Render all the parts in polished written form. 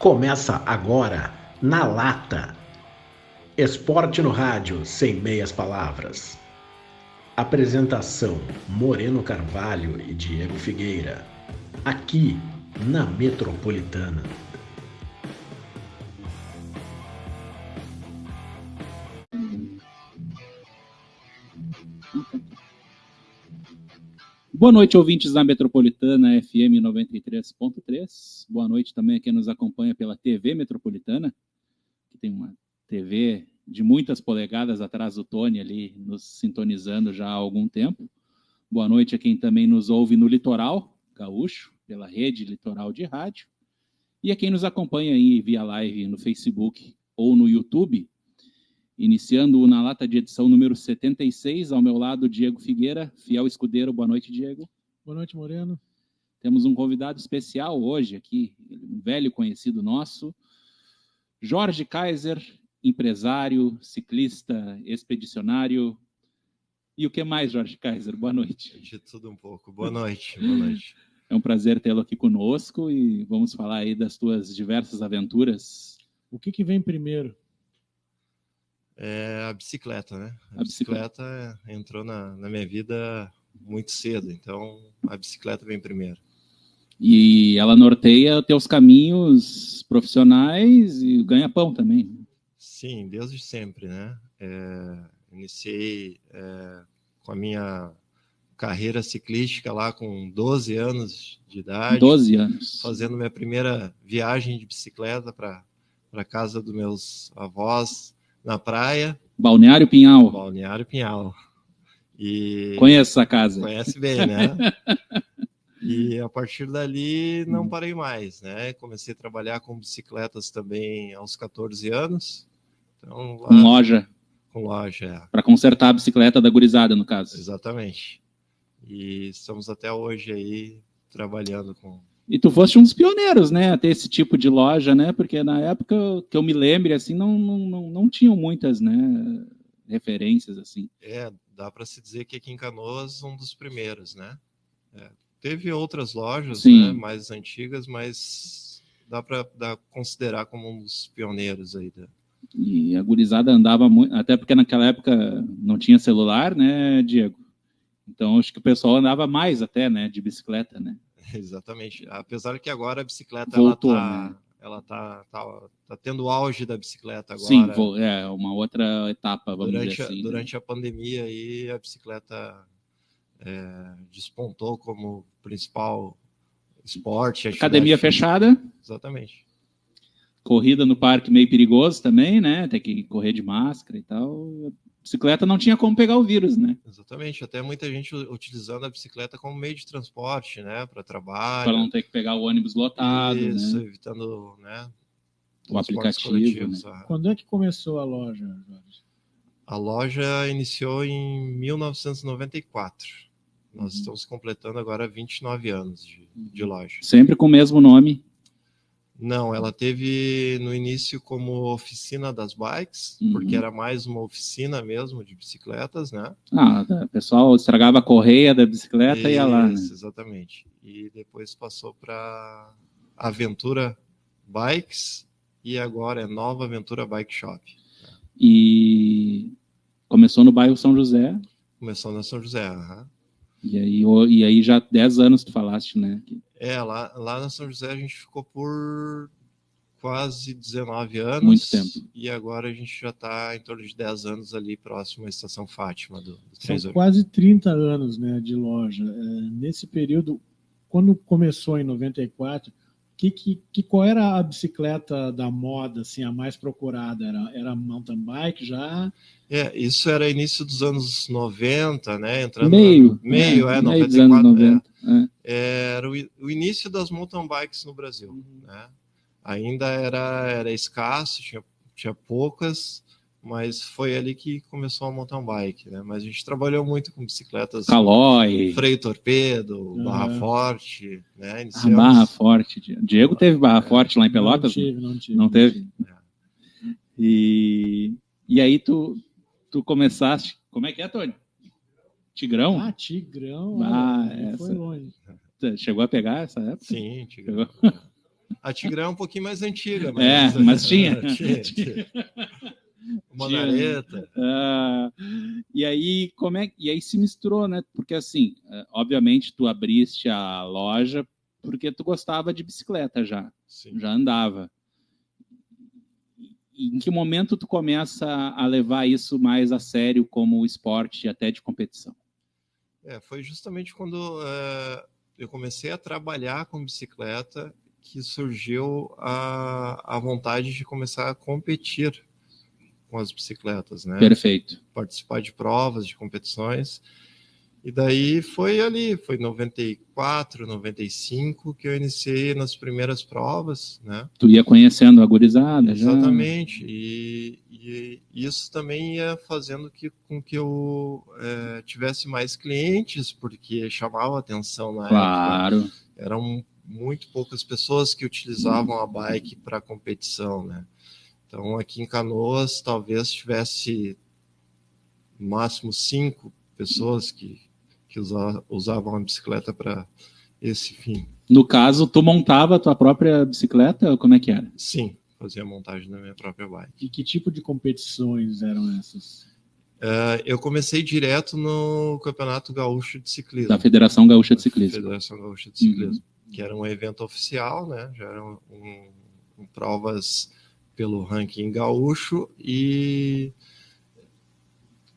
Começa agora, na lata. Esporte no rádio, sem meias palavras. Apresentação: Moreno Carvalho e Diego Figueira. Aqui, na Metropolitana. Boa noite, ouvintes da Metropolitana FM 93.3. Boa noite também a quem nos acompanha pela TV Metropolitana, que tem uma TV de muitas polegadas atrás do Tony ali, nos sintonizando já há algum tempo. Boa noite a quem também nos ouve no Litoral Gaúcho, pela rede Litoral de Rádio. E a quem nos acompanha aí via live no Facebook ou no YouTube. Iniciando o Na Lata de edição número 76, ao meu lado, Diego Figueira, fiel escudeiro. Boa noite, Diego. Boa noite, Moreno. Temos um convidado especial hoje aqui, um velho conhecido nosso, Jorge Kaiser, empresário, ciclista, expedicionário. E o que mais, Jorge Kaiser? Boa noite. De tudo um pouco. Boa noite. Boa noite. É um prazer tê-lo aqui conosco e vamos falar aí das tuas diversas aventuras. O que vem primeiro? É a bicicleta, né? A bicicleta entrou na minha vida muito cedo, então a bicicleta vem primeiro. E ela norteia teus caminhos profissionais e ganha-pão também. Sim, desde sempre, né? Iniciei com a minha carreira ciclística lá com 12 anos de idade. 12 anos. Fazendo minha primeira viagem de bicicleta para a casa dos meus avós, na praia. Balneário Pinhal. Balneário Pinhal. E conhece essa casa. Conhece bem, né? E a partir dali não parei mais, né? Comecei a trabalhar com bicicletas também aos 14 anos. Então, lá, com loja. Com loja, Para consertar a bicicleta da gurizada, no caso. Exatamente. E estamos até hoje aí trabalhando com... E tu foste um dos pioneiros, né, a ter esse tipo de loja, né, porque na época que eu me lembre, assim, não tinham muitas, né, referências, assim. Dá para se dizer que aqui em Canoas um dos primeiros, né. Teve outras lojas, né, mais antigas, mas dá para considerar como um dos pioneiros aí. E a gurizada andava muito, até porque naquela época não tinha celular, né, Diego? Então acho que o pessoal andava mais até, né, de bicicleta, né. Exatamente. Apesar que agora a bicicleta voltou, ela tá tendo o auge da bicicleta agora. Sim, é uma outra etapa, vamos dizer assim. Durante a pandemia aí a bicicleta despontou como principal esporte. Academia fechada. Exatamente. Corrida no parque meio perigoso também, né? Tem que correr de máscara e tal. Bicicleta não tinha como pegar o vírus, né? Exatamente, até muita gente utilizando a bicicleta como meio de transporte, né, para trabalho. Para não ter que pegar o ônibus lotado, isso, né? Evitando, né, o aplicativo. Né? Quando é que começou a loja, Jorge? A loja iniciou em 1994. Nós estamos completando agora 29 anos de loja. Sempre com o mesmo nome? Não, ela teve no início como oficina das bikes, porque era mais uma oficina mesmo de bicicletas, né? O pessoal estragava a correia da bicicleta e ia lá, né? Exatamente. E depois passou para Aventura Bikes e agora é Nova Aventura Bike Shop. E começou no bairro São José? Começou no São José, E aí já 10 anos tu falaste, né? Lá na São José a gente ficou por quase 19 anos. Muito tempo. E agora a gente já está em torno de 10 anos ali próximo à Estação Fátima. São quase 30 anos, né, de loja. Nesse período, quando começou em 94, qual era a bicicleta da moda, assim, a mais procurada? Era mountain bike já? Isso era início dos anos 90, né? Entrando meio 94. Dos anos 90. Era o início das mountain bikes no Brasil, né? Ainda era escasso, tinha poucas, mas foi ali que começou a mountain bike, né? Mas a gente trabalhou muito com bicicletas Calói, freio torpedo, barra forte, né? Barra forte. Diego teve barra forte lá em Pelotas? Não tive. E aí tu começaste, como é que é, Tony? Tigrão? Tigrão. Essa... Foi longe. Chegou a pegar essa época? Sim, Tigrão. A Tigrão é um pouquinho mais antiga. Mas, mas tinha. tinha. Manareta. E aí, e aí se misturou, né? Porque assim, obviamente tu abriste a loja porque tu gostava de bicicleta já. Sim. Já andava. E em que momento tu começa a levar isso mais a sério como esporte até de competição? Foi justamente quando eu comecei a trabalhar com bicicleta que surgiu a vontade de começar a competir com as bicicletas, né? Perfeito. Participar de provas, de competições. E daí foi 94, 95 que eu iniciei nas primeiras provas, né? Tu ia conhecendo a gurizada já? Exatamente. E isso também ia fazendo com que eu tivesse mais clientes, porque chamava atenção na época. Eram muito poucas pessoas que utilizavam a bike para competição, né? Então, aqui em Canoas, talvez tivesse no máximo 5 pessoas que usavam a bicicleta para esse fim. No caso, tu montava a tua própria bicicleta ou como é que era? Sim, fazia a montagem da minha própria bike. E que tipo de competições eram essas? Eu comecei direto no Campeonato Gaúcho de Ciclismo. Da Federação Gaúcha de Ciclismo. Federação Gaúcha de Ciclismo, que era um evento oficial, né? Já eram provas pelo ranking gaúcho e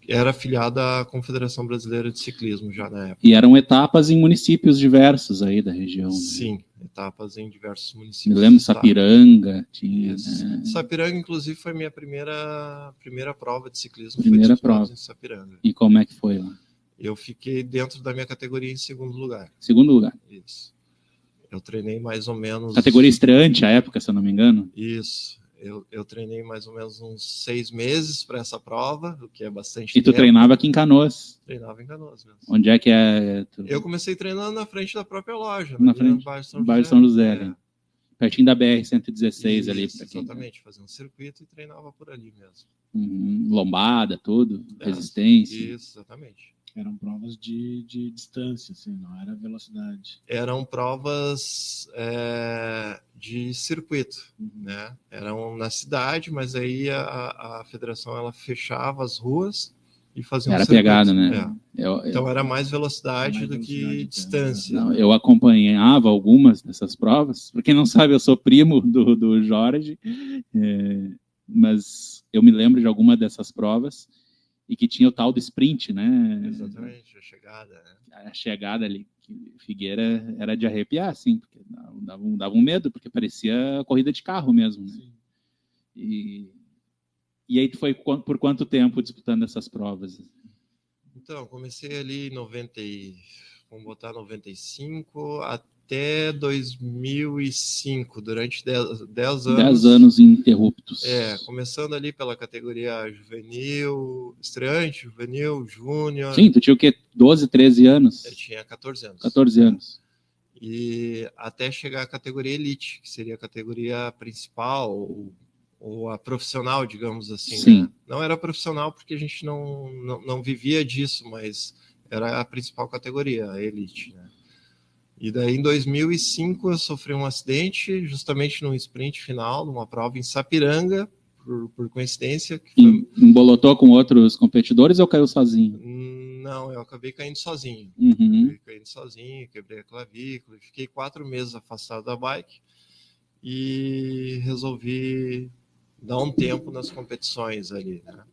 era afiliada à Confederação Brasileira de Ciclismo já na época. E eram etapas em municípios diversos aí da região. Sim, né? Etapas em diversos municípios. Me lembro Sapiranga. Tinha, né? Sapiranga, inclusive, foi minha primeira prova de ciclismo. Primeira prova. Em Sapiranga. E como é que foi lá? Eu fiquei dentro da minha categoria em segundo lugar. Segundo lugar. Isso. Eu treinei mais ou menos... Categoria estreante à época, se eu não me engano. Isso. Eu treinei mais ou menos uns 6 meses para essa prova, o que é bastante tempo. E tu treinava aqui em Canoas? Treinava em Canoas mesmo. Onde é que é? Eu comecei treinando na frente da própria loja. Na frente do bairro São José. Pertinho da BR-116 ali. Exatamente, fazia um circuito e treinava por ali mesmo. Lombada, tudo, resistência. Isso, exatamente. Eram provas de distância, assim, não era velocidade. Eram provas de circuito, né? Eram na cidade, mas aí a federação ela fechava as ruas e fazia um circuito. Era pegada, né? Então era mais velocidade do que distância. Não, eu acompanhava algumas dessas provas. Para quem não sabe, eu sou primo do Jorge, mas eu me lembro de alguma dessas provas e que tinha o tal do sprint, né? Exatamente, a chegada. Né? A chegada ali, que Figueira era de arrepiar, assim, porque dava um medo, porque parecia corrida de carro mesmo. Né? E aí tu foi por quanto tempo disputando essas provas? Então, comecei ali em 95 até 2005, durante 10 anos. 10 anos ininterruptos. Começando ali pela categoria juvenil, estreante, juvenil, júnior. Sim, tu tinha o quê? 12, 13 anos? Eu tinha 14 anos. 14 anos. E até chegar à categoria elite, que seria a categoria principal, ou a profissional, digamos assim. Sim. Né? Não era profissional porque a gente não vivia disso, mas era a principal categoria, a elite. Né? E daí, em 2005, eu sofri um acidente, justamente num sprint final, numa prova em Sapiranga, por coincidência. Embolotou com outros competidores ou caiu sozinho? Não, eu acabei caindo sozinho. Quebrei a clavícula, fiquei 4 meses afastado da bike e resolvi dar um tempo nas competições ali, né?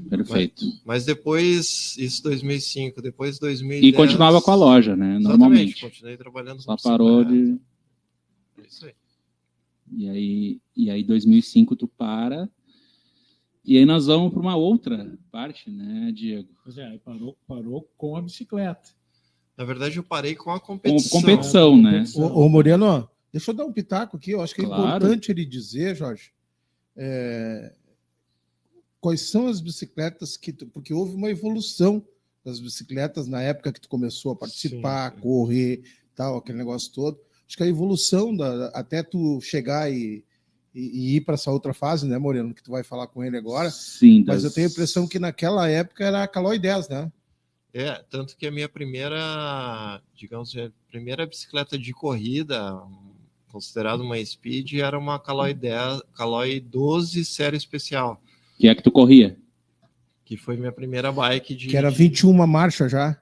Perfeito. Mas depois, isso 2005, depois 2010... E continuava com a loja, né? Normalmente. Continuei trabalhando com bicicleta. Só parou de... É isso aí. E aí 2005 tu para... E aí nós vamos para uma outra parte, né, Diego? Pois é, aí parou com a bicicleta. Na verdade, eu parei com a competição. Com competição, né? Ô Moreno, deixa eu dar um pitaco aqui. Eu acho que é claro. importante ele dizer, Jorge, quais são as bicicletas porque houve uma evolução das bicicletas na época que tu começou a participar, sim. Correr, tal, aquele negócio todo. Acho que a evolução até tu chegar e ir para essa outra fase, né, Moreno, que tu vai falar com ele agora. Sim. Mas eu tenho a impressão que naquela época era a Caloi 10, né? Tanto que a minha primeira bicicleta de corrida, considerado uma Speed, era uma Caloi 12 série especial. Que é que tu corria? Que foi minha primeira bike de... Que era 21 marchas já.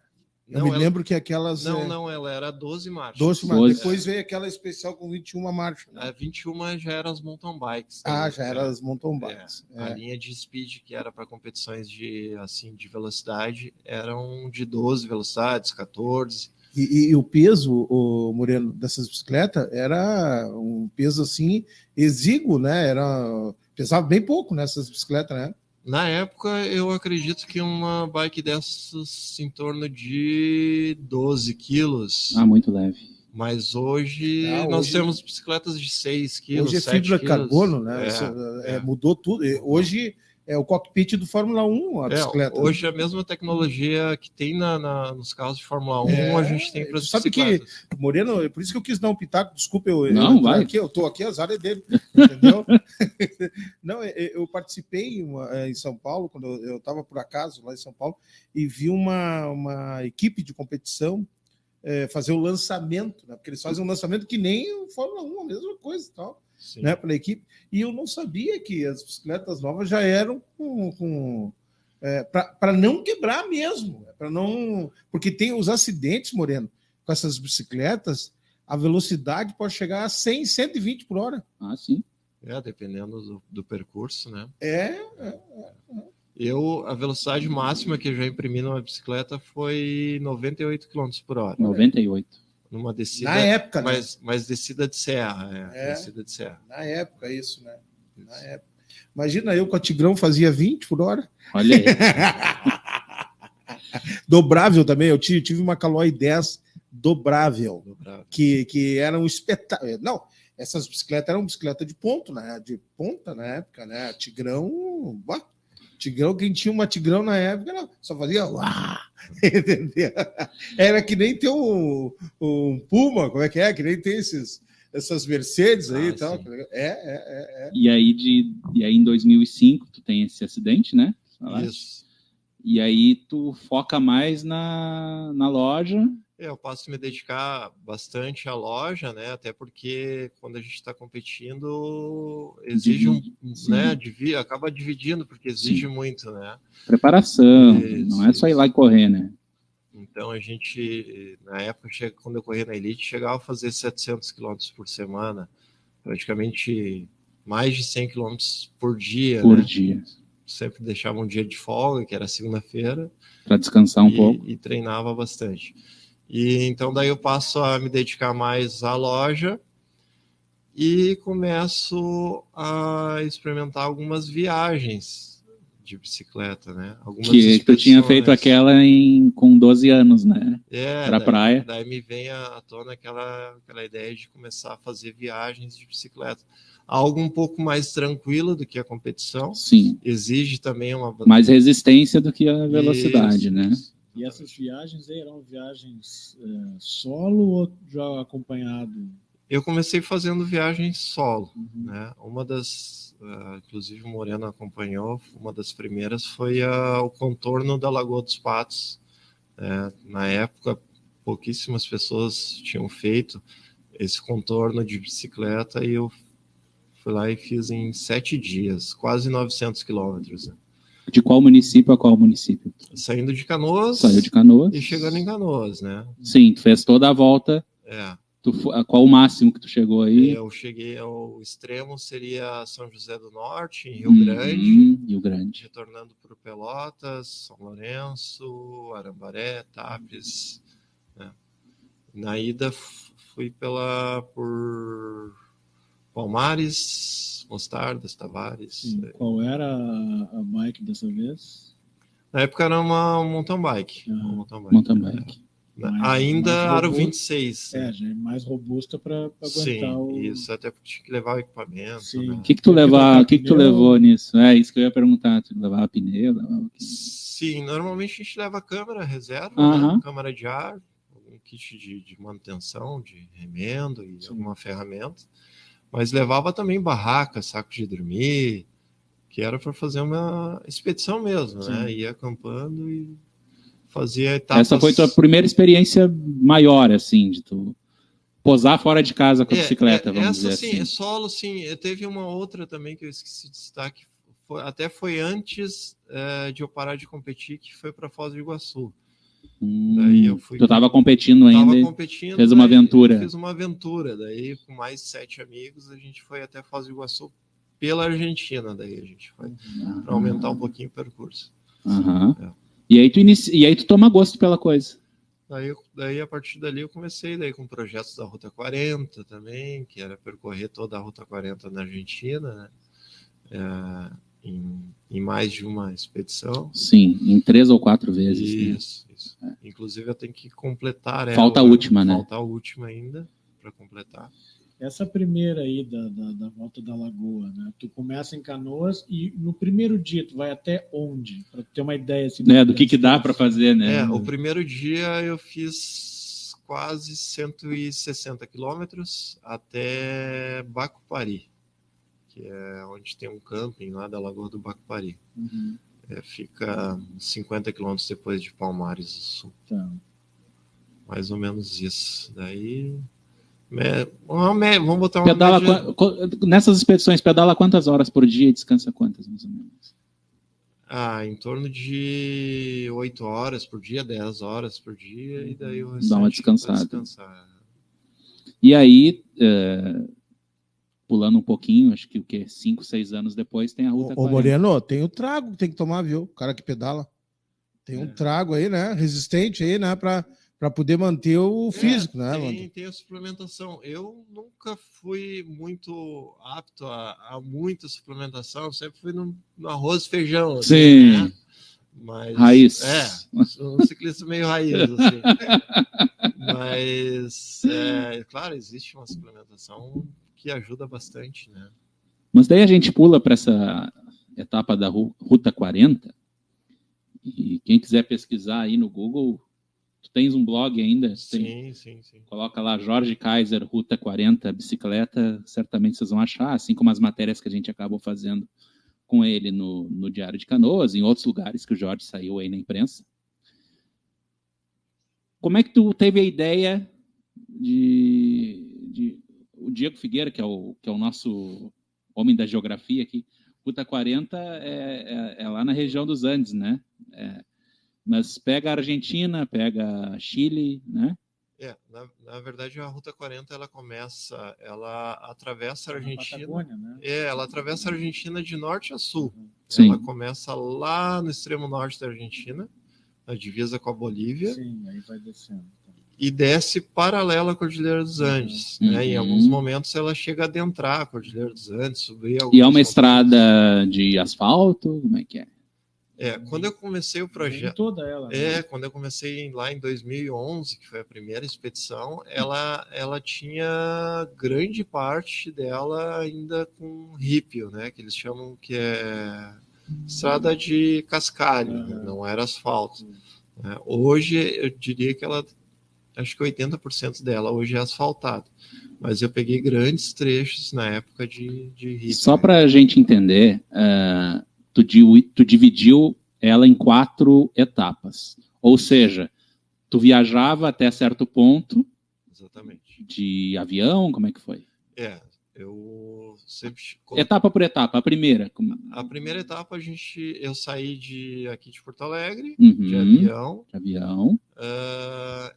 Eu me ela... lembro que aquelas... Não, ela era 12 marchas. 12 marchas. Depois veio aquela especial com 21 marchas. Né? 21 já eram as mountain bikes. Já eram as mountain bikes. A linha de Speed, que era para competições de velocidade, eram de 12 velocidades, 14. E o peso, Moreno, dessas bicicletas era um peso assim exíguo, né? Pesava bem pouco nessas bicicletas, né? Na época, eu acredito que uma bike dessas em torno de 12 quilos. Muito leve. Mas hoje nós temos bicicletas de 6 quilos, hoje é 7 fibra quilos. Carbono, né? Mudou tudo. Hoje é o cockpit do Fórmula 1, a bicicleta. Hoje a mesma tecnologia que tem nos carros de Fórmula 1, a gente tem para as bicicletas. Sabe que, Moreno, por isso que eu quis dar um pitaco, desculpa, eu estou aqui, azar é dele, entendeu? Não, eu participei em São Paulo, quando eu estava por acaso lá em São Paulo, e vi uma equipe de competição fazer o lançamento, né? Porque eles fazem um lançamento que nem o Fórmula 1, a mesma coisa e tal. Né, para a equipe, e eu não sabia que as bicicletas novas já eram para não quebrar mesmo, porque tem os acidentes, Moreno, com essas bicicletas, a velocidade pode chegar a 100, 120 por hora. Sim. Dependendo do percurso, né? A velocidade máxima que eu já imprimi numa bicicleta foi 98 km por hora. 98. Numa descida, na época, mas descida de serra, descida de serra. Na época, isso, né? Na época. Imagina eu com a Tigrão fazia 20 por hora. Olha aí. Dobrável também, eu tive uma Caloi 10 dobrável. Que era um espetáculo. Não, essas bicicletas eram bicicleta de ponta na época, né? A Tigrão, quem tinha uma Tigrão na época só fazia entendeu? Era que nem ter um Puma, como é que é? Que nem tem essas Mercedes aí e tal. E aí em 2005 tu tem esse acidente, né? Isso. E aí tu foca mais na loja. Eu posso me dedicar bastante à loja, né? Até porque quando a gente está competindo, exige acaba dividindo, porque exige muito, né? Preparação, não é só ir lá e correr, né? Então a gente, na época, quando eu corria na Elite, chegava a fazer 700 km por semana, praticamente mais de 100 km por dia. Por dia. Sempre deixava um dia de folga, que era segunda-feira. Para descansar um pouco. E treinava bastante. E então daí eu passo a me dedicar mais à loja e começo a experimentar algumas viagens de bicicleta, né? Que tu tinha feito aquela com 12 anos, né? Pra praia. Daí me vem à tona aquela ideia de começar a fazer viagens de bicicleta. Algo um pouco mais tranquilo do que a competição. Sim. Exige também mais resistência do que a velocidade, né? E essas viagens eram viagens solo ou já acompanhado? Eu comecei fazendo viagens solo, né? Uma das, inclusive o Moreno acompanhou, uma das primeiras foi o contorno da Lagoa dos Patos. Na época, pouquíssimas pessoas tinham feito esse contorno de bicicleta e eu fui lá e fiz em 7 dias, quase 900 quilômetros. De qual município a qual município? Saindo de Canoas. Saiu de Canoas. E chegando em Canoas, né? Sim, tu fez toda a volta. Qual o máximo que tu chegou aí? Eu cheguei ao extremo, seria São José do Norte, em Rio Grande. Rio Grande. Retornando para Pelotas, São Lourenço, Arambaré, Tapes. Né? Na ida fui por Palmares, Mostardas, Tavares. Sim. Qual era a bike dessa vez? Na época era uma mountain bike. Mountain bike. Ainda aro 26. Já é mais robusta para aguentar isso, até porque tinha que levar o equipamento. Né? O que tu levou nisso? É isso que eu ia perguntar. Tu levava pneu? Sim, normalmente a gente leva câmera reserva, né? Câmara de ar, um kit de manutenção, de remendo e alguma ferramenta. Mas levava também barraca, saco de dormir, que era para fazer uma expedição mesmo, né? Ia acampando e fazia etapas. Essa foi tua primeira experiência maior, assim, de tu posar fora de casa com a bicicleta, vamos dizer essa, assim. É solo, sim. Teve uma outra também que eu esqueci de destaque, até foi antes de eu parar de competir, que foi para Foz do Iguaçu. Daí eu fui. Tu estava competindo ainda? Estava competindo. Fez uma aventura. Fiz uma aventura. Daí, com mais 7 amigos, a gente foi até Foz do Iguaçu pela Argentina. Daí a gente foi para aumentar um pouquinho o percurso. E aí tu toma gosto pela coisa. Daí, a partir dali, eu comecei com projetos da Ruta 40 também, que era percorrer toda a Ruta 40 na Argentina, né? Em mais de uma expedição. Sim, em 3 ou 4 vezes. Isso. Inclusive, eu tenho que completar ela. Falta a última, né? Falta a última ainda para completar. Essa primeira aí da Volta da Lagoa, né? Tu começa em Canoas e no primeiro dia tu vai até onde? Para ter uma ideia assim, do que dá para fazer, né? O primeiro dia eu fiz quase 160 quilômetros até Bacupari, que é onde tem um camping lá da Lagoa do Bacupari. Fica 50 quilômetros depois de Palmares do Sul. Tá. Mais ou menos isso. Daí... Vamos botar uma pedala média... Nessas expedições, pedala quantas horas por dia e descansa quantas, mais ou menos? Em torno de 8 horas por dia, 10 horas por dia, e daí o restante dá uma descansada. Descansar. E aí, pulando um pouquinho, acho que 5, 6 anos depois tem a Ruta 40. Moreno, tem o trago que tem que tomar, viu? O cara que pedala. Tem um trago aí, né? Resistente aí, né? Para poder manter o físico, né? Tem a suplementação. Eu nunca fui muito apto a muita suplementação, sempre fui no arroz e feijão. Sim. Assim, né? Mas, raiz. Sou um ciclista meio raiz, assim. Mas, claro, existe uma suplementação que ajuda bastante, né? Mas daí a gente pula para essa etapa da Ruta 40, e quem quiser pesquisar aí no Google... Tu tens um blog ainda? Sim. Coloca lá Jorge Kaiser, Ruta 40, bicicleta, certamente vocês vão achar, assim como as matérias que a gente acabou fazendo com ele no Diário de Canoas, em outros lugares que o Jorge saiu aí na imprensa. Como é que tu teve a ideia de o Diego Figueira, que é o nosso homem da geografia aqui, Ruta 40 é lá na região dos Andes, né? Mas pega a Argentina, pega Chile, né? Na verdade, a Ruta 40 ela atravessa a Argentina. Patagônia, né? Ela atravessa a Argentina de norte a sul. Sim. Ela começa lá no extremo norte da Argentina, na divisa com a Bolívia. Sim, aí vai descendo. E desce paralela à Cordilheira dos Andes. Né? Em alguns momentos ela chega a adentrar a Cordilheira dos Andes, subir algumas E é uma estrada de asfalto? Como é que é? Quando eu comecei o projeto... Toda ela. Né? Quando eu comecei lá em 2011, que foi a primeira expedição, ela tinha grande parte dela ainda com rípio, né? Que eles chamam que é estrada de cascalho, não era asfalto. Hoje, eu diria que acho que 80% dela hoje é asfaltada. Mas eu peguei grandes trechos na época de rípio. Só para a gente entender... Tu dividiu ela em 4 etapas. Ou seja, tu viajava até certo ponto. Exatamente. De avião, como é que foi? Eu sempre... Etapa por etapa, a primeira. A primeira etapa, eu saí aqui de Porto Alegre, de avião.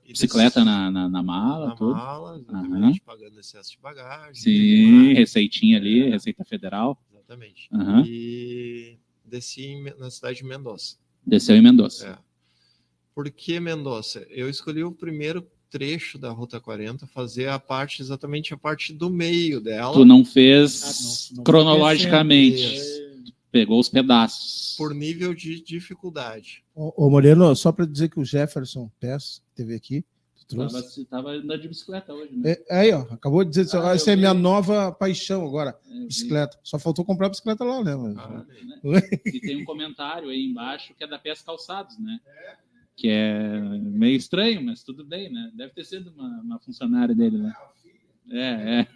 Bicicleta na mala, tudo. Na mala, exatamente, pagando excesso de bagagem. Sim, receitinha ali, Receita Federal. Exatamente. E desci na cidade de Mendoza. Desceu em Mendoza. Por que Mendoza? Eu escolhi o primeiro trecho da Ruta 40, fazer exatamente a parte do meio dela. Tu não fez cronologicamente. Pegou os pedaços. Por nível de dificuldade. Ô Moreno, só para dizer que o Jefferson Pess teve aqui. Estava andando de bicicleta hoje, né? Aí, ó, acabou de dizer, essa é a minha nova paixão agora, bicicleta. Só faltou comprar a bicicleta lá, né? E tem um comentário aí embaixo que é da PS Calçados, né? Que é meio estranho, mas tudo bem, né? Deve ter sido uma funcionária dele, né?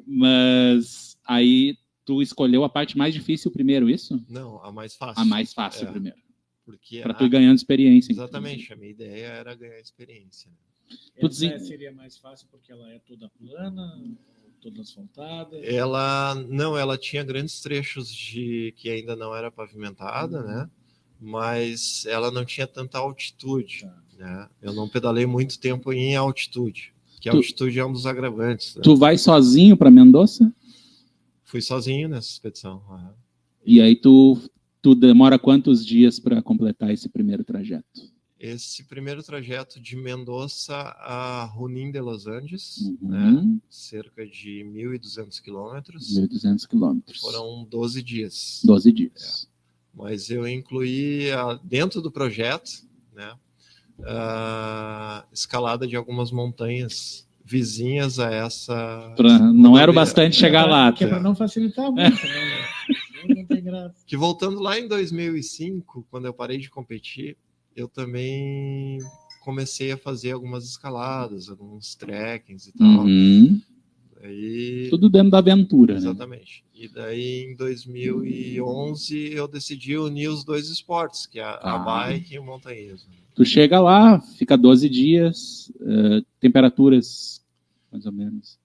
Mas aí tu escolheu a parte mais difícil primeiro, isso? Não, a mais fácil. A mais fácil primeiro. Para tu ir ganhando experiência. Exatamente, inclusive. A minha ideia era ganhar experiência. Essa seria mais fácil porque ela é toda plana, toda asfaltada? Ela tinha grandes trechos que ainda não era pavimentada, né? Mas ela não tinha tanta altitude. Né? Eu não pedalei muito tempo em altitude, que a altitude é um dos agravantes. Né? Tu vai sozinho para Mendoza? Fui sozinho nessa expedição. E aí tu demora quantos dias para completar esse primeiro trajeto? Esse primeiro trajeto de Mendoza a Junín de los Andes, né? Cerca de 1.200 quilômetros. 1.200 quilômetros. Foram 12 dias. 12 dias. Mas eu incluí dentro do projeto, né, a escalada de algumas montanhas vizinhas a essa. Não era o bastante chegar lá. Que é para não facilitar muito, né? Não tem graça. Que voltando lá em 2005, quando eu parei de competir, eu também comecei a fazer algumas escaladas, alguns trekkings e tal. Aí, tudo dentro da aventura. Exatamente. Né? E daí, em 2011, eu decidi unir os dois esportes, que é a bike e o montanhismo. Tu chega lá, fica 12 dias, temperaturas, mais ou menos.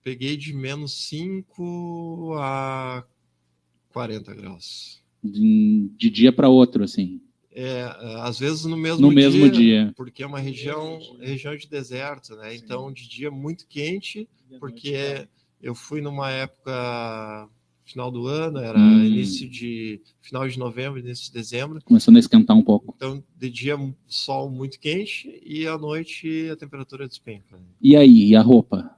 Peguei de -5 a 40 graus. De dia para outro, assim. Às vezes no mesmo dia, porque é uma região de deserto, né? Sim. Então, de dia muito quente, porque eu fui numa época final do ano, era final de novembro, início de dezembro. Começando a esquentar um pouco. Então, de dia sol muito quente e à noite a temperatura despenca. E aí, a roupa?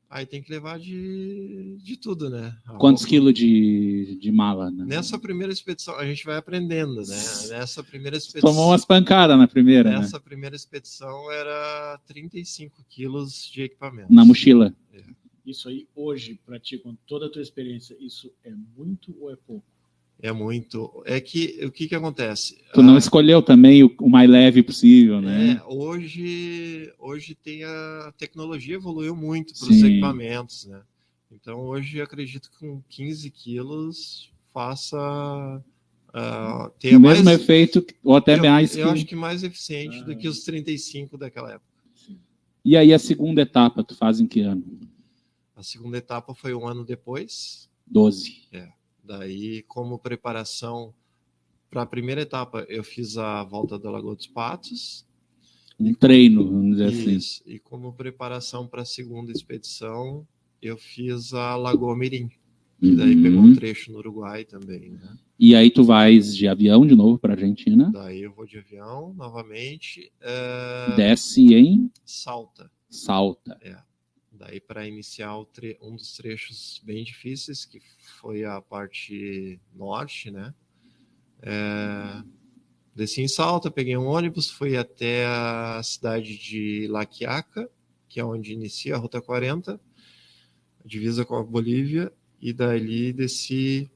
Aí tem que levar de tudo, né? Quantos quilos de mala? Né? Nessa primeira expedição, a gente vai aprendendo, né? Nessa primeira expedição... Tomou umas pancadas na primeira, Nessa né? primeira expedição era 35 quilos de equipamento. Na mochila. Isso aí, hoje, pra ti, com toda a tua experiência, isso é muito ou é pouco? É muito. É que o que acontece? Tu não escolheu também o mais leve possível, né? Hoje tem a tecnologia evoluiu muito para os equipamentos, né? Então hoje eu acredito que com 15 quilos faça o mesmo efeito ou até mais. Eu acho que mais eficiente do que os 35 daquela época. E aí a segunda etapa tu faz em que ano? A segunda etapa foi um ano depois. 12. Daí, como preparação para a primeira etapa, eu fiz a volta da Lagoa dos Patos. Treino, vamos dizer assim. E como preparação para a segunda expedição, eu fiz a Lagoa Mirim. E daí pegou um trecho no Uruguai também, né? E aí tu vais de avião de novo para a Argentina? Daí eu vou de avião novamente. Desce em? Salta. Daí para iniciar um dos trechos bem difíceis, que foi a parte norte, né? Desci em Salta, peguei um ônibus, fui até a cidade de La Quiaca, que é onde inicia a Ruta 40, divisa com a Bolívia, e dali desci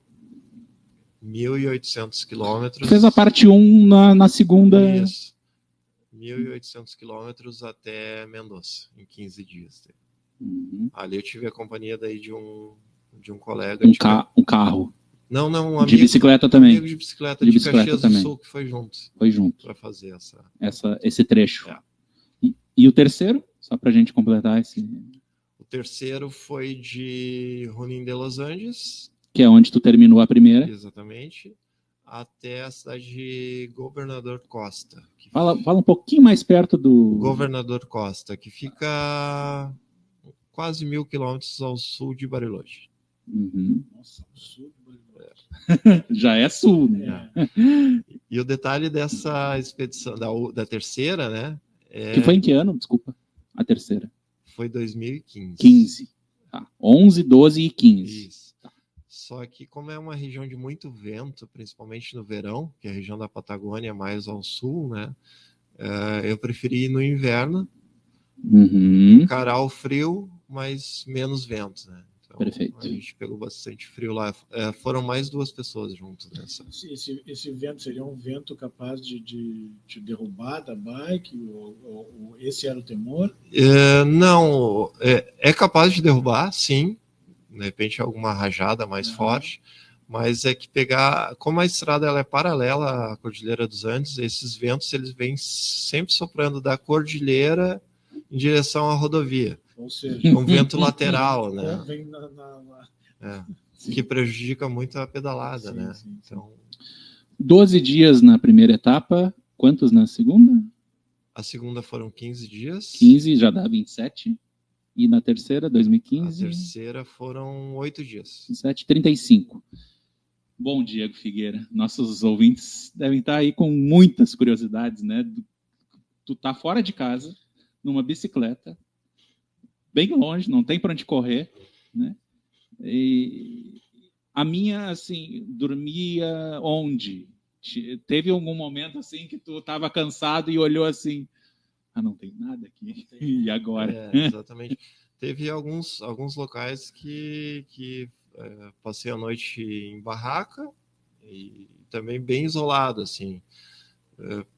1.800 quilômetros. Fez a parte 1 na segunda... Isso. 1.800 quilômetros até Mendoza, em 15 dias. Ali eu tive a companhia daí de um colega. Um carro. Não, um amigo. De bicicleta também. Amigo de bicicleta de Caxias do Sul, que foi junto. Foi junto. Para fazer esse trecho. E o terceiro? Só para a gente completar esse... O terceiro foi de Junín de los Andes. Que é onde tu terminou a primeira. Exatamente. Até a cidade de Governador Costa. Fala um pouquinho mais perto do... Governador Costa, que fica... quase 1.000 quilômetros ao sul de Bariloche. Nossa, ao sul de Bariloche. Já é sul, né? E o detalhe dessa expedição, da terceira, né? Que foi em que ano? Desculpa. A terceira. Foi 2015. 15. 11, 12 e 15. Isso. Só que como é uma região de muito vento, principalmente no verão, que é a região da Patagônia mais ao sul, né? Eu preferi ir no inverno, encarar o frio, mas menos vento, né? Então, perfeito. A gente pegou bastante frio lá. Foram mais 2 pessoas juntos nessa. Esse vento seria um vento capaz de te derrubar da bike? Ou esse era o temor? Não, é capaz de derrubar, sim. De repente alguma rajada mais forte, Mas é que como a estrada ela é paralela à Cordilheira dos Andes, esses ventos eles vêm sempre soprando da cordilheira em direção à rodovia. Ou seja, É um vento lateral, né? Vem Que prejudica muito a pedalada, Sim, né? sim. Então, 12 dias na primeira etapa, quantos na segunda? a segunda foram 15 dias. 15, já dá 27. E na terceira, A 2015? terceira foram 8 dias. 27, 35. Bom, Diego Figueira, nossos ouvintes devem estar aí com muitas curiosidades, né? Tu tá fora de casa, numa bicicleta, bem longe, não tem para onde correr, né? E a minha, assim, dormia onde? Teve algum momento, assim, que tu estava cansado e olhou assim, não tem nada aqui, e agora? Exatamente. Teve alguns locais que passei a noite em barraca e também bem isolado, assim.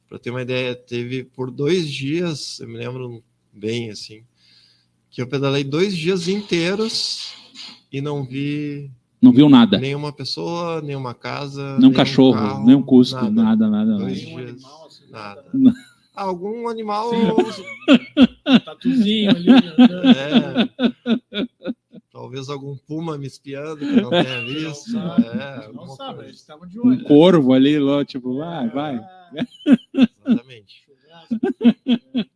Para ter uma ideia, teve por 2 dias, eu me lembro bem, assim, que eu pedalei 2 dias inteiros e não vi... Não viu nada? Nenhuma pessoa, nenhuma casa, nenhum cachorro, carro, nenhum custo, nada. 2 nenhum dias, animal, assim, nada. nada. Algum animal... Tatuzinho ali. Talvez algum puma me espiando que eu não tenha visto. Não sabe, eles estavam de Um olho. corvo ali, tipo, vai. Exatamente.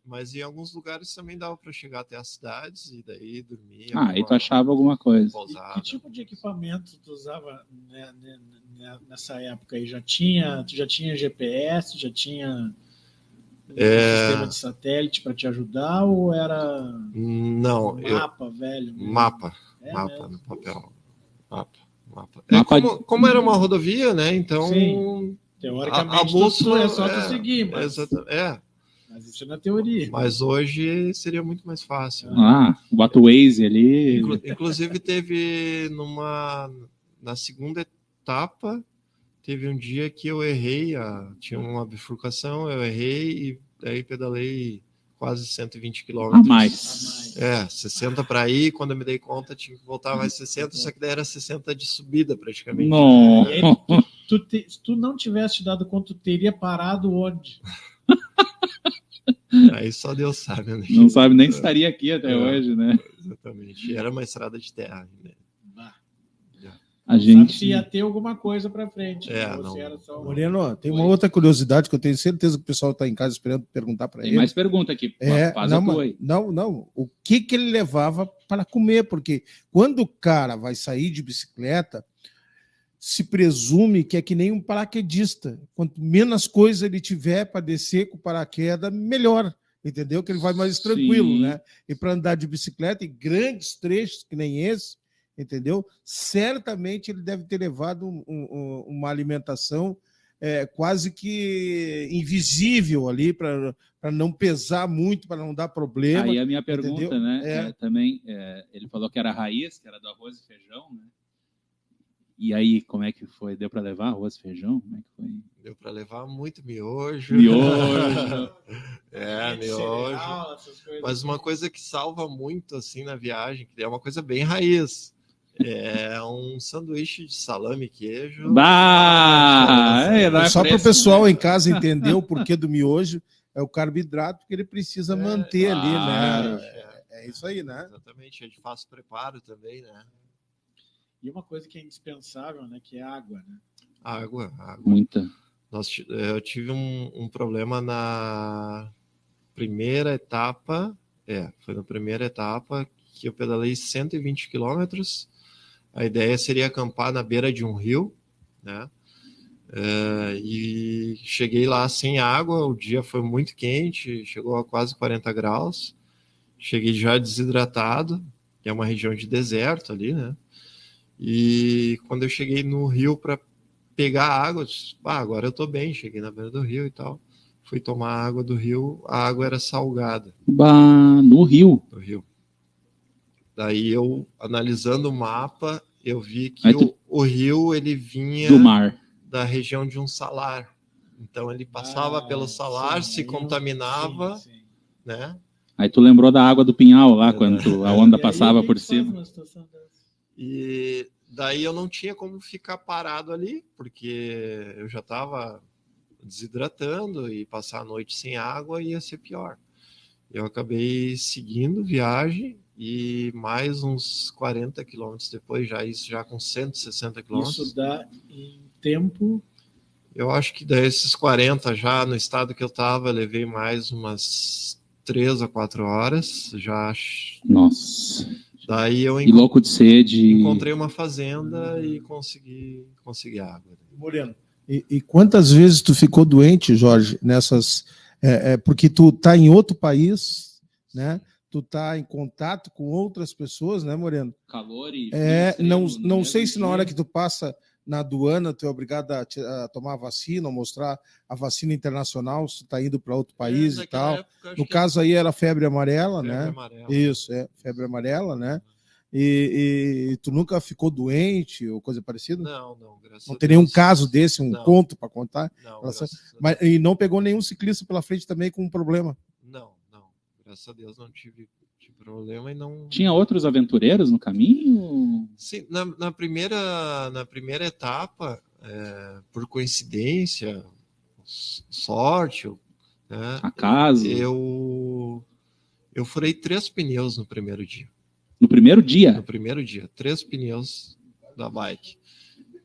Mas em alguns lugares também dava para chegar até as cidades e daí dormir. Aí tu achava alguma coisa. E que tipo de equipamento tu usava nessa época aí? Tu já tinha GPS, já tinha sistema de satélite para te ajudar ou era mapa, velho? Mapa mesmo? no papel. Mapa. Como era uma rodovia, né? Então, sim. Teoricamente, a bússola é só tu seguir, mas... Mas isso é na teoria. Mas hoje seria muito mais fácil. Bota o Waze ali. Inclusive teve na segunda etapa, teve um dia que eu errei, tinha uma bifurcação, eu errei e aí pedalei quase 120 quilômetros. A mais. 60 para ir, quando eu me dei conta tinha que voltar mais 60, só que daí era 60 de subida praticamente. Não. E aí, se tu não tivesse dado conta, tu teria parado onde? Aí só Deus sabe, né? Não sabe nem se estaria aqui até hoje, né? Exatamente. E era uma estrada de terra, né? A gente sabe se ia ter alguma coisa para frente. Não. Era só... Moreno, tem uma outra curiosidade que eu tenho certeza que o pessoal está em casa esperando perguntar para ele. Tem mais pergunta aqui. Faz a tua aí. Não. O que ele levava para comer? Porque quando o cara vai sair de bicicleta, se presume que é que nem um paraquedista. Quanto menos coisa ele tiver para descer com o paraquedas, melhor. Entendeu? Que ele vai mais tranquilo, Sim. né? E para andar de bicicleta em grandes trechos, que nem esse, entendeu? Certamente ele deve ter levado uma alimentação quase que invisível ali para não pesar muito, para não dar problema. Aí a minha pergunta, entendeu? né? Também, ele falou que era raiz, que era do arroz e feijão, né? E aí, como é que foi? Deu para levar arroz e feijão? Como é que foi? Deu para levar muito miojo. Miojo. Cereal, essas coisas. Mas uma coisa que salva muito assim na viagem, que é uma coisa bem raiz, é um sanduíche de salame e queijo. Só para o pessoal em casa entender o porquê do miojo, é o carboidrato que ele precisa manter ali, né? É isso aí, né? Exatamente, é de fácil preparo também, né? E uma coisa que é indispensável, né? Que é água, né? Água. Muita. Eu tive um problema na primeira etapa. Foi na primeira etapa que eu pedalei 120 quilômetros. A ideia seria acampar na beira de um rio, né? E cheguei lá sem água. O dia foi muito quente, chegou a quase 40 graus. Cheguei já desidratado, que é uma região de deserto ali, né? E quando eu cheguei no rio para pegar água, eu disse, agora eu tô bem, cheguei na beira do rio e tal. Fui tomar água do rio, a água era salgada. No rio? No rio. Daí eu, analisando o mapa, eu vi que o rio, ele vinha do mar, da região de um salar. Então ele passava pelo salar, se contaminava, né? Aí tu lembrou da água do Pinhal lá, quando a onda passava por cima. E Daí eu não tinha como ficar parado ali, porque eu já estava desidratando e passar a noite sem água ia ser pior. Eu acabei seguindo viagem e mais uns 40 quilômetros depois, já com 160 quilômetros. Isso dá em tempo... Eu acho que desses 40 já, no estado que eu estava, levei mais umas 3 a 4 horas. Já. Nossa. Daí eu E louco de sede. encontrei uma fazenda e consegui água. Moreno. E quantas vezes tu ficou doente, Jorge, nessas... porque tu tá em outro país, né? Tu tá em contato com outras pessoas, né, Moreno? Calor e... Não sei se na hora que tu passa na aduana tu é obrigado a tomar a vacina ou mostrar a vacina internacional se tu tá indo para outro país e tal. No caso aí era febre amarela, né? Amarela. Isso, febre amarela, né? E tu nunca ficou doente ou coisa parecida? Não, graças a Deus. Não tem nenhum caso desse, conto para contar? Não, e não pegou nenhum ciclista pela frente também com um problema? Não. Graças a Deus não tive problema e não... Tinha outros aventureiros no caminho? Sim, na primeira etapa, por coincidência, sorte, né, acaso, eu furei 3 pneus no primeiro dia. No primeiro dia? No primeiro dia, 3 pneus da bike.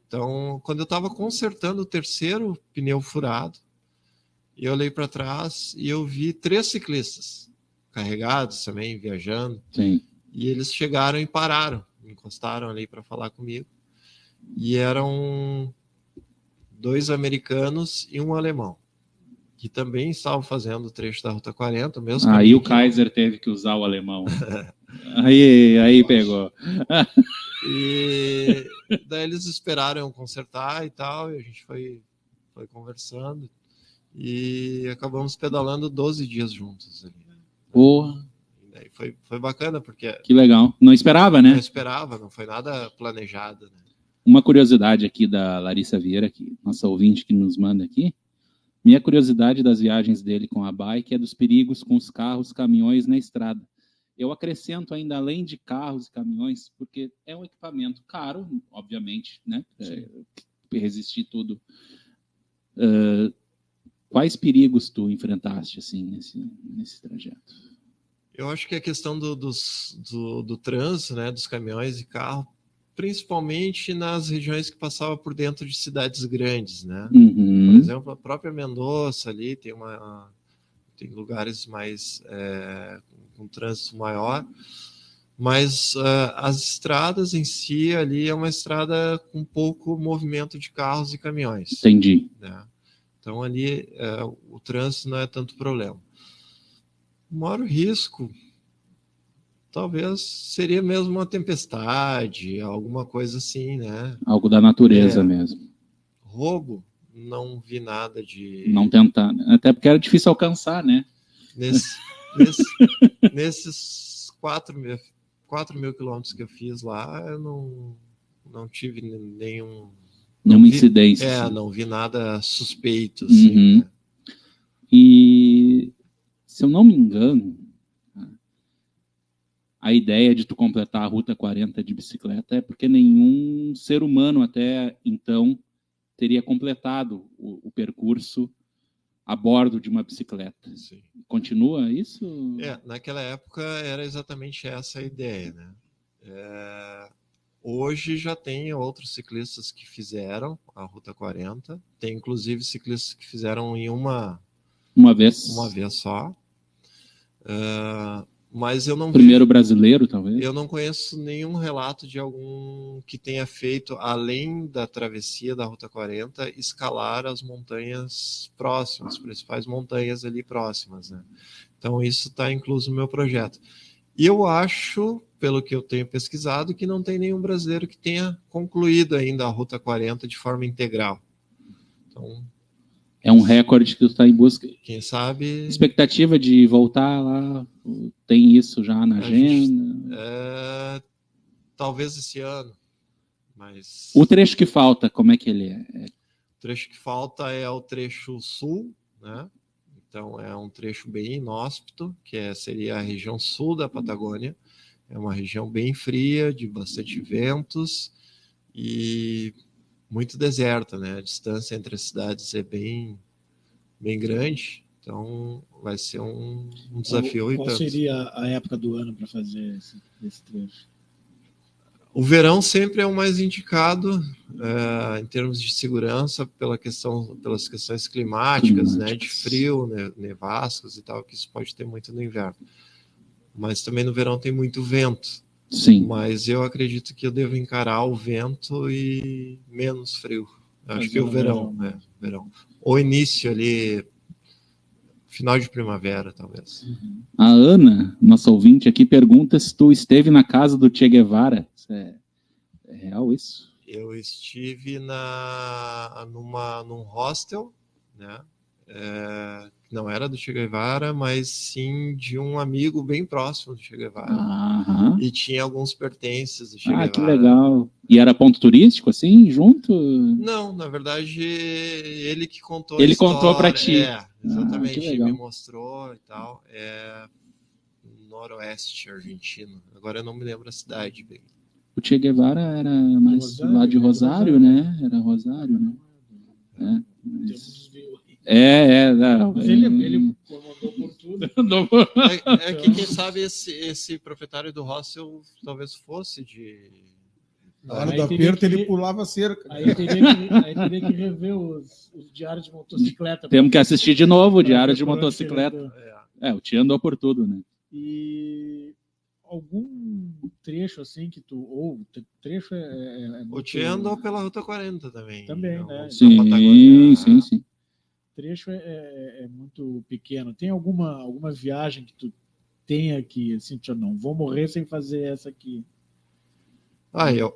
Então, quando eu estava consertando o terceiro pneu furado, eu olhei para trás e eu vi 3 ciclistas carregados também, viajando. Sim. E eles chegaram e pararam, encostaram ali para falar comigo. E eram 2 americanos e um alemão, que também estavam fazendo o trecho da Ruta 40. Mesmo aí o Kaiser teve que usar o alemão. aí pegou. E daí eles esperaram eu consertar e tal, e a gente foi conversando. E acabamos pedalando 12 dias juntos ali. Porra. Foi bacana, porque... Que legal. Não esperava, né? Não esperava, não foi nada planejado. Né? Uma curiosidade aqui da Larissa Vieira, nossa ouvinte que nos manda aqui. Minha curiosidade das viagens dele com a bike é dos perigos com os carros, caminhões na estrada. Eu acrescento ainda, além de carros e caminhões, porque é um equipamento caro, obviamente, né? Resistir tudo. Quais perigos tu enfrentaste assim nesse trajeto? Eu acho que a questão do trânsito, né, dos caminhões e carro, principalmente nas regiões que passavam por dentro de cidades grandes, né? Uhum. Por exemplo, a própria Mendoza ali tem lugares mais com trânsito maior, mas as estradas em si ali é uma estrada com pouco movimento de carros e caminhões. Entendi. Né? Então ali o trânsito não é tanto problema. O maior risco talvez seria mesmo uma tempestade, alguma coisa assim, né? Algo da natureza mesmo. Roubo, não vi nada de... Não tentar, até porque era difícil alcançar, né? Nesses 4 mil quilômetros que eu fiz lá, eu não tive nenhuma incidência. Não vi nada suspeito. Assim, uhum. né? E, se eu não me engano, a ideia de tu completar a Ruta 40 de bicicleta é porque nenhum ser humano até então teria completado o percurso a bordo de uma bicicleta. Sim. Continua isso? Naquela época era exatamente essa a ideia, né? Hoje já tem outros ciclistas que fizeram a Ruta 40. Tem inclusive ciclistas que fizeram em uma vez só. Mas eu não Primeiro brasileiro, talvez? Eu não conheço nenhum relato de algum que tenha feito, além da travessia da Ruta 40, escalar as montanhas próximas, as principais montanhas ali próximas, né? Então isso está incluso no meu projeto. E eu acho, pelo que eu tenho pesquisado, que não tem nenhum brasileiro que tenha concluído ainda a Ruta 40 de forma integral. Então, é um recorde que tu está em busca. Quem sabe... Expectativa de voltar lá, tem isso já na agenda? Talvez esse ano, mas... O trecho que falta, como é que ele é? O trecho que falta é o trecho sul, né? Então é um trecho bem inóspito, que seria a região sul da Patagônia. É uma região bem fria, de bastante ventos, e muito deserta, né? A distância entre as cidades é bem grande, então vai ser um desafio. Qual seria a época do ano para fazer esse trecho? O verão sempre é o mais indicado em termos de segurança pelas questões climáticas, né, de frio, nevascos e tal, que isso pode ter muito no inverno. Mas também no verão tem muito vento. Sim. Mas eu acredito que eu devo encarar o vento e menos frio. Acho que o verão. O início ali, final de primavera, talvez. A Ana, nossa ouvinte aqui, pergunta se tu esteve na casa do Che Guevara. É real isso? Eu estive num hostel, né? Não era do Che Guevara, mas sim de um amigo bem próximo do Che Guevara. E tinha alguns pertences do Che Guevara. Que legal. E era ponto turístico, assim, junto? Não, na verdade, ele que contou a história. Ele contou para ti. Exatamente, ele me mostrou e tal. É noroeste argentino. Agora eu não me lembro a cidade bem. O Che Guevara era mais lá de Rosário, né? Era Rosário, né? Mas ele comandou por tudo. Que quem sabe esse proprietário do hostel talvez fosse de... Na hora do aperto ele pulava a cerca. Aí teria que rever os diários de motocicleta. Temos que assistir de novo o diário de motocicleta. O Che andou por tudo, né? E algum trecho assim que tu... Ou trecho O Che andou pela Ruta 40 também. Também, né? Sim. Trecho é muito pequeno. Tem alguma viagem que tu tenha que, assim, não vou morrer sem fazer essa aqui?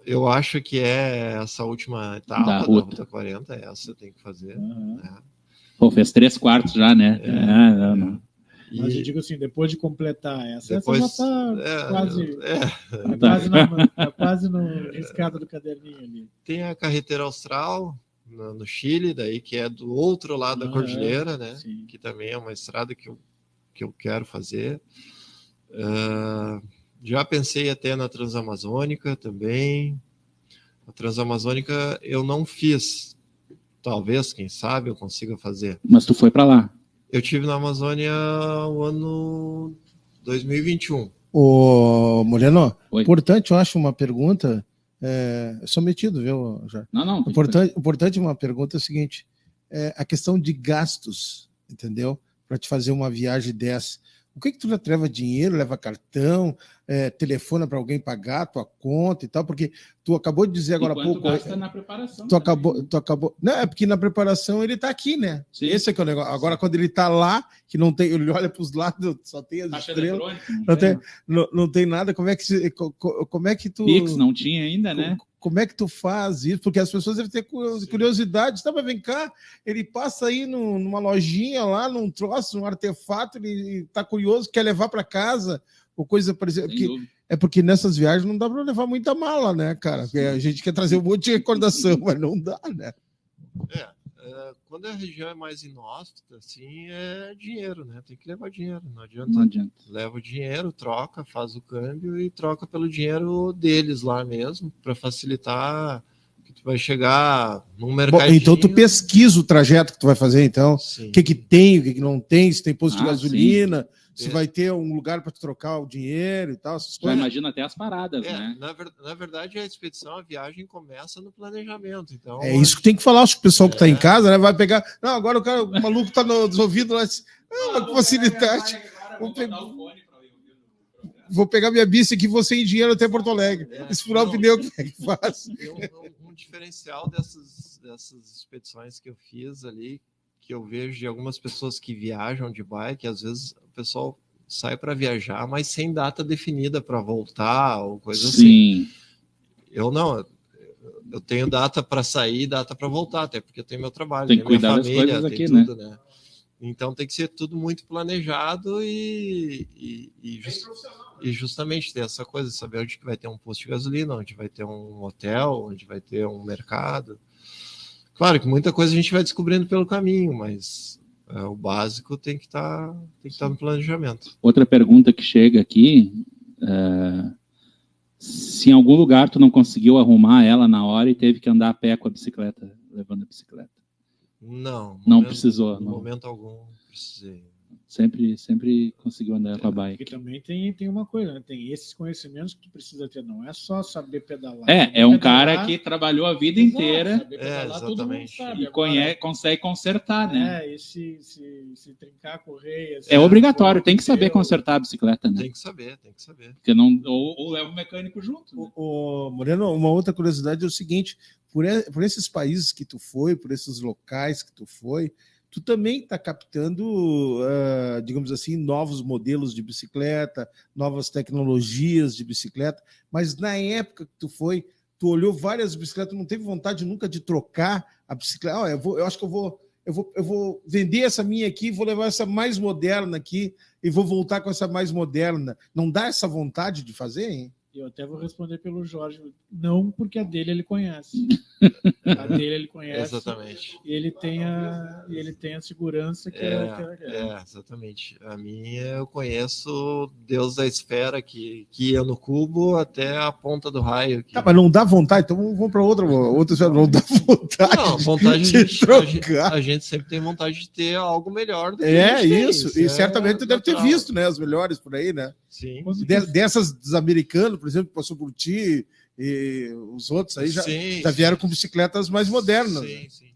Eu acho que é essa última etapa da Ruta 40, essa tem que fazer. Pô, fez 3/4 já, né? Não. Mas eu digo assim, depois de completar essa já está quase no riscado do caderninho ali. Tem a Carretera Austral, no Chile, daí, que é do outro lado da cordilheira, né? Sim. Que também é uma estrada que eu quero fazer. Já pensei até na Transamazônica também. A Transamazônica eu não fiz. Talvez, quem sabe, eu consiga fazer. Mas tu foi para lá? Eu estive na Amazônia o ano 2021. Ô, Moreno, importante, eu acho, uma pergunta. Eu sou metido, viu, Jorge? Não. Importante uma pergunta é o seguinte: a questão de gastos, entendeu? Para te fazer uma viagem dessa. O que tu leva dinheiro, leva cartão, telefona para alguém pagar a tua conta e tal? Porque tu acabou de dizer agora há pouco. Gasta na preparação. Tu acabou. Não, é porque na preparação ele está aqui, né? Sim. Esse é que é o negócio. Agora, quando ele está lá, que não tem, ele olha para os lados, só tem as estrelas. Não tem nada. Como é que tu. Pix não tinha ainda, né? Como é que tu faz isso? Porque as pessoas devem ter curiosidade. Mas vem cá, ele passa aí numa lojinha lá, num troço, num artefato, ele está curioso, quer levar para casa, ou coisa parecida. Porque nessas viagens não dá para levar muita mala, né, cara? Porque a gente quer trazer um monte de recordação, mas não dá, né? Quando a região é mais inóspita, assim, é dinheiro, né? Tem que levar dinheiro, não adianta. Leva o dinheiro, troca, faz o câmbio e troca pelo dinheiro deles lá mesmo, para facilitar que tu vai chegar num mercadinho. Bom, então tu pesquisa o trajeto que tu vai fazer, então. O que tem, o que não tem, se tem posto de gasolina... Sim. Se vai ter um lugar para trocar o dinheiro e tal, essas coisas. Já imagina até as paradas, né? Na verdade, a expedição, a viagem começa no planejamento. Então, isso que tem que falar, acho que o pessoal que está em casa, né, vai pegar. Não, agora o maluco está nos ouvidos lá. Com facilidade. Vou pegar minha bici aqui e vou sem dinheiro até Porto Alegre. Se furar o pneu, como é que faz? Um diferencial dessas expedições que eu fiz ali, que eu vejo de algumas pessoas que viajam de bike, às vezes o pessoal sai para viajar, mas sem data definida para voltar ou coisa assim. Eu não, eu tenho data para sair e data para voltar, até porque eu tenho meu trabalho, tem que minha cuidar família, das coisas tem aqui, tudo, né? Então tem que ser tudo muito planejado e justamente ter essa coisa, saber onde que vai ter um posto de gasolina, onde vai ter um hotel, onde vai ter um mercado. Claro que muita coisa a gente vai descobrindo pelo caminho, mas o básico tem que estar no planejamento. Outra pergunta que chega aqui, se em algum lugar tu não conseguiu arrumar ela na hora e teve que andar a pé com a bicicleta, levando a bicicleta. Não. Não precisou. No Não. momento algum, precisei. Sempre conseguiu andar com a bike. Porque também tem uma coisa, né? Tem esses conhecimentos que tu precisa ter, não é só saber pedalar. É um cara que trabalhou a vida inteira saber pedalar, todo mundo sabe. e consegue consertar, né? E se trincar a correia... É obrigatório, tem que saber consertar a bicicleta, né? Tem que saber. Porque não, ou leva o mecânico junto. Né? Moreno, uma outra curiosidade é o seguinte, por esses países que tu foi, por esses locais que tu foi, tu também está captando, digamos assim, novos modelos de bicicleta, novas tecnologias de bicicleta, mas na época que tu foi, tu olhou várias bicicletas, não teve vontade nunca de trocar a bicicleta? Eu acho que eu vou vender essa minha aqui, vou levar essa mais moderna aqui e vou voltar com essa mais moderna. Não dá essa vontade de fazer, hein? Eu até vou responder pelo Jorge, não, porque a dele ele conhece. A dele ele conhece. Exatamente. E ele tem a segurança que exatamente. A minha eu conheço Deus da esfera que ia no cubo até a ponta do raio. Tá, mas não dá vontade, então vamos para outra esfera. Não dá vontade. Não, vontade de trocar. A gente sempre tem vontade de ter algo melhor do que isso. Tem. E certamente tu deve ter visto, né, as melhores por aí, né? Sim. Dessas dos americanos, por exemplo, que passou por ti, e os outros aí já vieram com bicicletas mais modernas. Sim.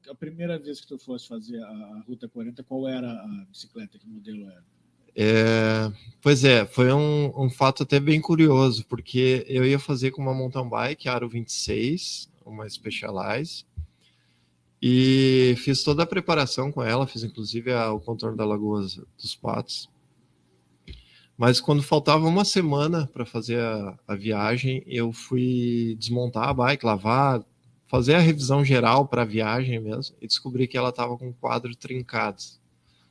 A primeira vez que tu fosse fazer a Ruta 40, qual era a bicicleta? Que modelo era? Foi um fato até bem curioso, porque eu ia fazer com uma mountain bike, Aro 26, uma Specialized, e fiz toda a preparação com ela, fiz inclusive o contorno da Lagoa dos Patos. Mas quando faltava uma semana para fazer a viagem, eu fui desmontar a bike, lavar, fazer a revisão geral para a viagem mesmo, e descobri que ela estava com o quadro trincado.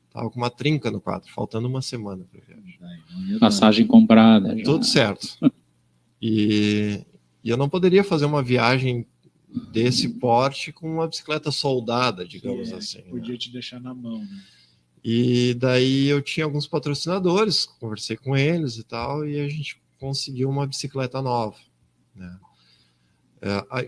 Estava com uma trinca no quadro, faltando uma semana para a viagem. Passagem comprada. Tudo certo. E eu não poderia fazer uma viagem desse porte com uma bicicleta soldada, digamos assim. Podia te deixar na mão, né? E daí eu tinha alguns patrocinadores, conversei com eles e tal, e a gente conseguiu uma bicicleta nova, né?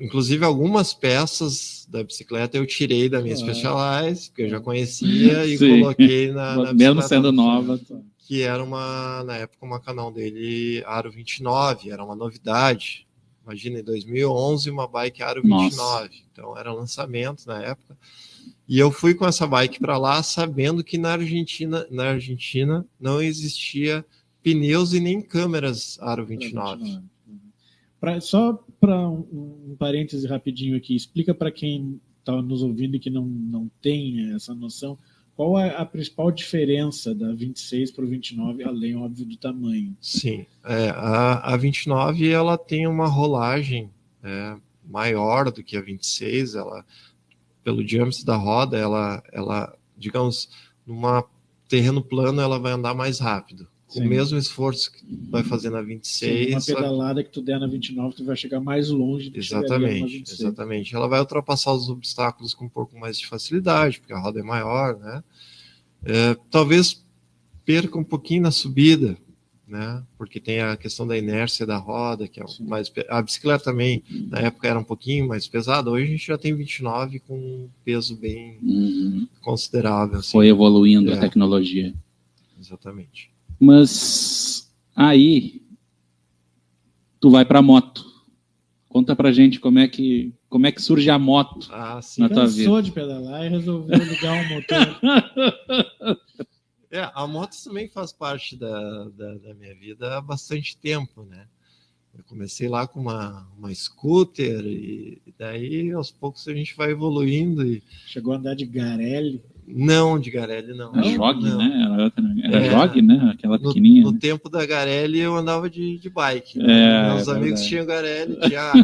Inclusive algumas peças da bicicleta eu tirei da minha Specialized, que eu já conhecia, e coloquei na mesmo bicicleta sendo nova, que era na época uma canal dele Aro 29, era uma novidade. Imagina, em 2011 uma bike Aro 29. Nossa. Então era lançamento na época. E eu fui com essa bike para lá, sabendo que na Argentina não existia pneus e nem câmeras Aro 29. Só para um parêntese rapidinho aqui, explica para quem está nos ouvindo e que não tem essa noção, qual é a principal diferença da 26 para o 29, além, óbvio, do tamanho? Sim, a 29 ela tem uma rolagem maior do que a 26, pelo diâmetro da roda, ela, digamos, num terreno plano, ela vai andar mais rápido. Sim. O mesmo esforço que vai fazer na 26... Sim, uma pedalada que tu der na 29, tu vai chegar mais longe do que exatamente, na 26. Exatamente. Ela vai ultrapassar os obstáculos com um pouco mais de facilidade, porque a roda é maior, né? Talvez perca um pouquinho na subida, né? Porque tem a questão da inércia da roda, que é mais... A bicicleta também, na época, era um pouquinho mais pesada. Hoje a gente já tem 29 com um peso bem considerável. Assim. Foi evoluindo a tecnologia. Exatamente. Mas aí tu vai para moto. Conta pra gente como é que surge a moto na tua vida. Cansou de pedalar e resolveu ligar um motor. A moto também faz parte da minha vida há bastante tempo, né? Eu comecei lá com uma scooter e daí aos poucos a gente vai evoluindo. Chegou a andar de Garelli? Não, de Garelli não. A Jog, né? Era Jog, né? Aquela pequenininha. No tempo da Garelli eu andava de bike. Meus amigos tinham Garelli,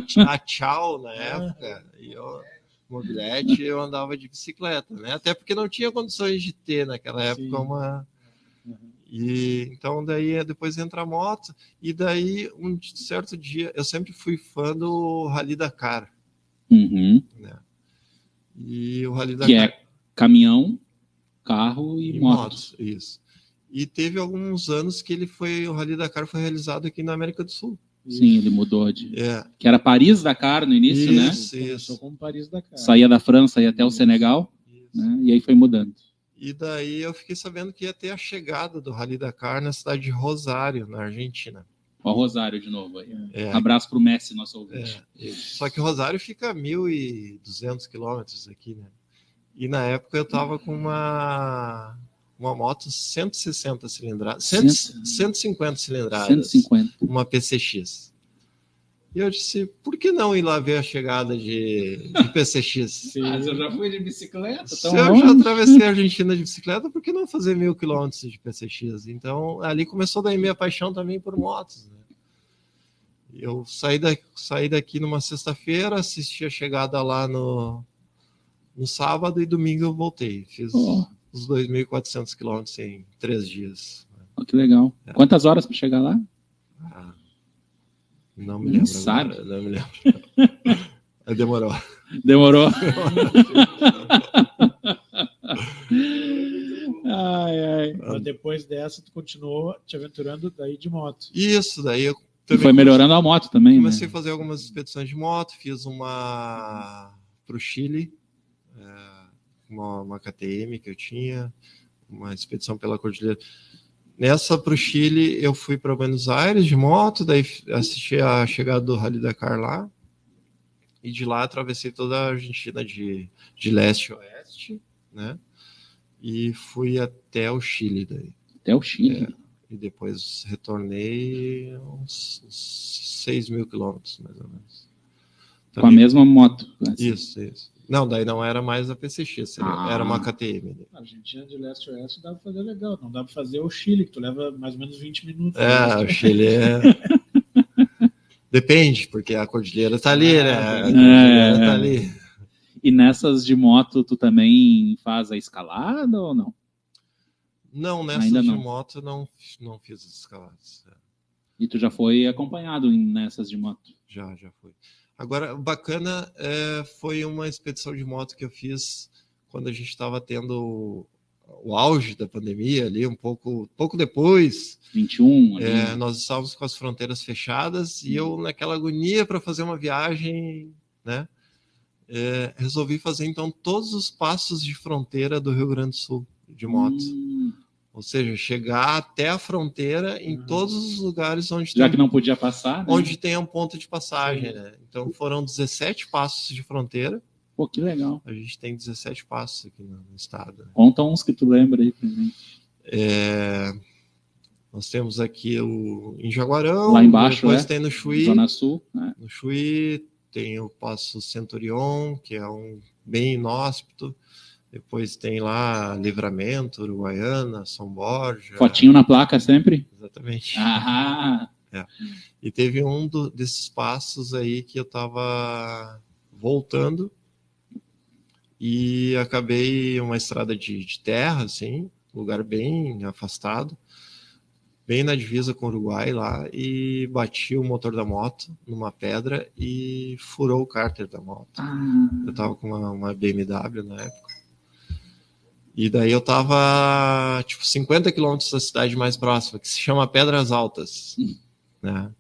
tinha a Tchau na época, e mobilete, eu andava de bicicleta, né? Até porque não tinha condições de ter naquela época uma... E então daí depois entra a moto, e daí um certo dia eu sempre fui fã do Rally Dakar. Né? E o Rally Dakar... Que é caminhão, carro e moto. Isso. E teve alguns anos que o Rally Dakar foi realizado aqui na América do Sul. Sim, ele mudou que era Paris-Dakar no início, né? Começou como Paris-Dakar. Saía da França e ia até o Senegal, né? E aí foi mudando. E daí eu fiquei sabendo que ia ter a chegada do Rally Dakar na cidade de Rosário, na Argentina. Ó, Rosário de novo aí. Abraço pro Messi, nosso ouvinte. Só que Rosário fica a 1.200 quilômetros aqui, né? E na época eu tava com uma moto 160 cilindradas, 150 cilindradas, 150. uma PCX. E eu disse, por que não ir lá ver a chegada de PCX? Eu já fui de bicicleta? Se eu já atravessei a Argentina de bicicleta, por que não fazer 1.000 quilômetros de PCX? Então, ali começou daí minha paixão também por motos, né? Eu saí daqui numa sexta-feira, assisti a chegada lá no sábado e domingo eu voltei. Fiz os 2.400 quilômetros em 3 dias. Que legal. Quantas horas para chegar lá? Não me lembro. Sabe? Agora, não me lembro. Demorou. Mas depois dessa, tu continuou te aventurando daí de moto. Isso, daí eu também foi melhorando a moto também. Comecei a fazer algumas expedições de moto, fiz uma para o Chile, uma KTM que eu tinha, uma expedição pela Cordilheira. Nessa para o Chile, eu fui para Buenos Aires de moto, daí assisti a chegada do Rally Dakar lá, e de lá atravessei toda a Argentina de leste a oeste, né? E fui até o Chile daí. Até o Chile? E depois retornei uns 6.000 quilômetros, mais ou menos. Com a mesma moto? Assim. Isso. Não, daí não era mais a PCX, era uma KTM. A Argentina de leste a oeste dá para fazer legal, não dá para fazer o Chile, que tu leva mais ou menos 20 minutos. O Chile Depende, porque a cordilheira tá ali, né? A cordilheira tá ali. E nessas de moto, tu também faz a escalada ou não? Não, nessas de moto não fiz as escaladas. E tu já foi acompanhado nessas de moto? Já foi. Agora, bacana foi uma expedição de moto que eu fiz quando a gente estava tendo o auge da pandemia ali, um pouco depois. 21. Nós estávamos com as fronteiras fechadas e eu, naquela agonia para fazer uma viagem, né? Resolvi fazer, então, todos os passos de fronteira do Rio Grande do Sul de moto. Ou seja, chegar até a fronteira em todos os lugares onde que não podia passar, né? Onde tem um ponto de passagem, né? Então foram 17 passos de fronteira. Pô, que legal. A gente tem 17 passos aqui no estado. Conta uns que tu lembra aí pra gente. Nós temos aqui em Jaguarão. Lá embaixo, depois tem no Chuí. Zona Sul. Né? No Chuí tem o Passo Centurion, que é bem inóspito. Depois tem lá Livramento, Uruguaiana, São Borja. Fotinho na placa sempre? Exatamente. E teve desses passos aí que eu estava voltando e acabei uma estrada de terra, assim, lugar bem afastado, bem na divisa com o Uruguai lá, e bati o motor da moto numa pedra e furou o cárter da moto. Eu estava com uma BMW na época. E daí eu tava, 50 quilômetros da cidade mais próxima, que se chama Pedras Altas, né?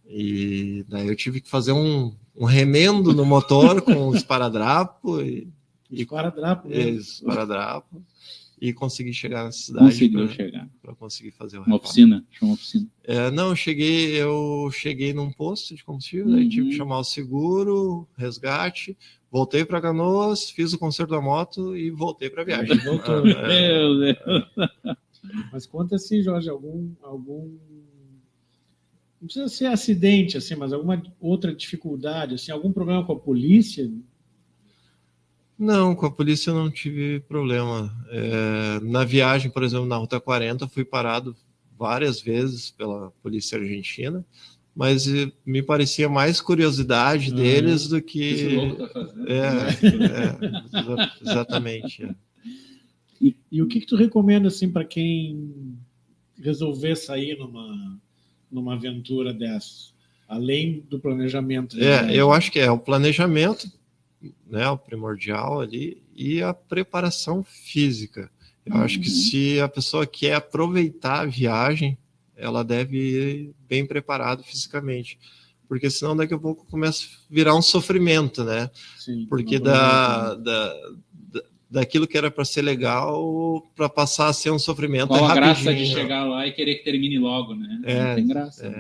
E daí eu tive que fazer um remendo no motor com esparadrapo. Esparadrapo. E consegui chegar na cidade. Conseguiu chegar. Para conseguir fazer o uma oficina. Uma oficina. Não, eu cheguei num posto de combustível, daí tive que chamar o seguro, resgate. Voltei para Canoas, fiz o conserto da moto e voltei para a viagem. Voltou. Meu Deus. Mas conta assim, Jorge, algum não precisa ser acidente assim, mas alguma outra dificuldade, assim, algum problema com a polícia? Não, com a polícia eu não tive problema. Na viagem, por exemplo, na Ruta 40, fui parado várias vezes pela polícia argentina. Mas me parecia mais curiosidade deles do que... Esse louco tá fazendo. Exatamente. E o que tu recomenda assim, para quem resolver sair numa aventura dessa? Além do planejamento. Eu acho que o planejamento, né, o primordial ali, e a preparação física. Eu acho que se a pessoa quer aproveitar a viagem, ela deve ir bem preparada fisicamente, porque senão daqui a pouco começa a virar um sofrimento, né? Sim, porque daquilo que era para ser legal, para passar a ser um sofrimento. Qual a rapidinho. graça de chegar lá e querer que termine logo, né? Não tem graça.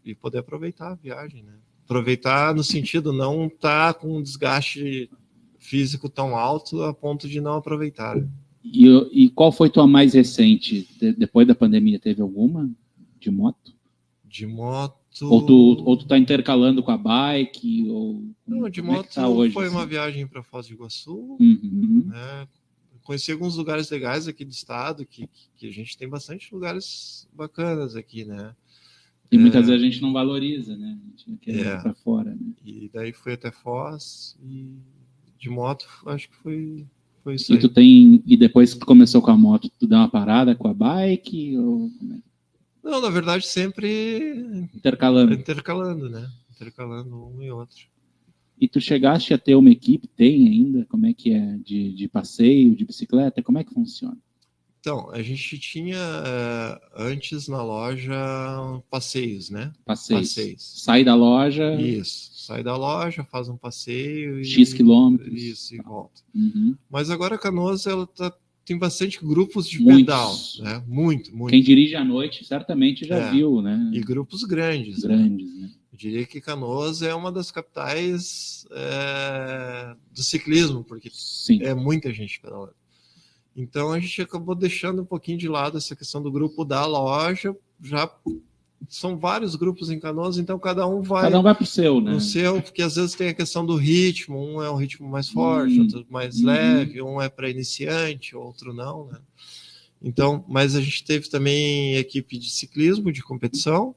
E poder aproveitar a viagem, né? Aproveitar no sentido não estar com um desgaste físico tão alto a ponto de não aproveitar. E qual foi tua mais recente? Depois da pandemia, teve alguma de moto? De moto... Ou tu tá intercalando com a bike? Não, de moto tá hoje, foi assim? uma viagem para Foz do Iguaçu. Né? Conheci alguns lugares legais aqui do estado, que a gente tem bastante lugares bacanas aqui, né? E muitas vezes a gente não valoriza, né? A gente não quer ir para fora, né? E daí fui até Foz e de moto acho que foi isso aí. E depois que tu começou com a moto, tu deu uma parada com a bike? Ou... Não, na verdade sempre intercalando, né? Intercalando um e outro. E tu chegaste a ter uma equipe? Tem ainda? Como é que é? De passeio, de bicicleta? Como é que funciona? Então, a gente tinha antes na loja passeios, né? Passeios. Sai da loja... Isso. Sai da loja, faz um passeio... X quilômetros. Isso, e volta. Mas agora a Canoas, ela tem bastante grupos de Muitos. pedal, né? Muito. Quem dirige à noite certamente já viu, né? E grupos grandes. Né? Eu diria que Canoas é uma das capitais do ciclismo, porque é muita gente pedalando. Então a gente acabou deixando um pouquinho de lado essa questão do grupo da loja. Já são vários grupos em Canoas, então cada um vai pro seu, né? No seu, porque às vezes tem a questão do ritmo, um é um ritmo mais forte, outro mais leve, um é para iniciante, outro não, né? Então, mas a gente teve também equipe de ciclismo, de competição,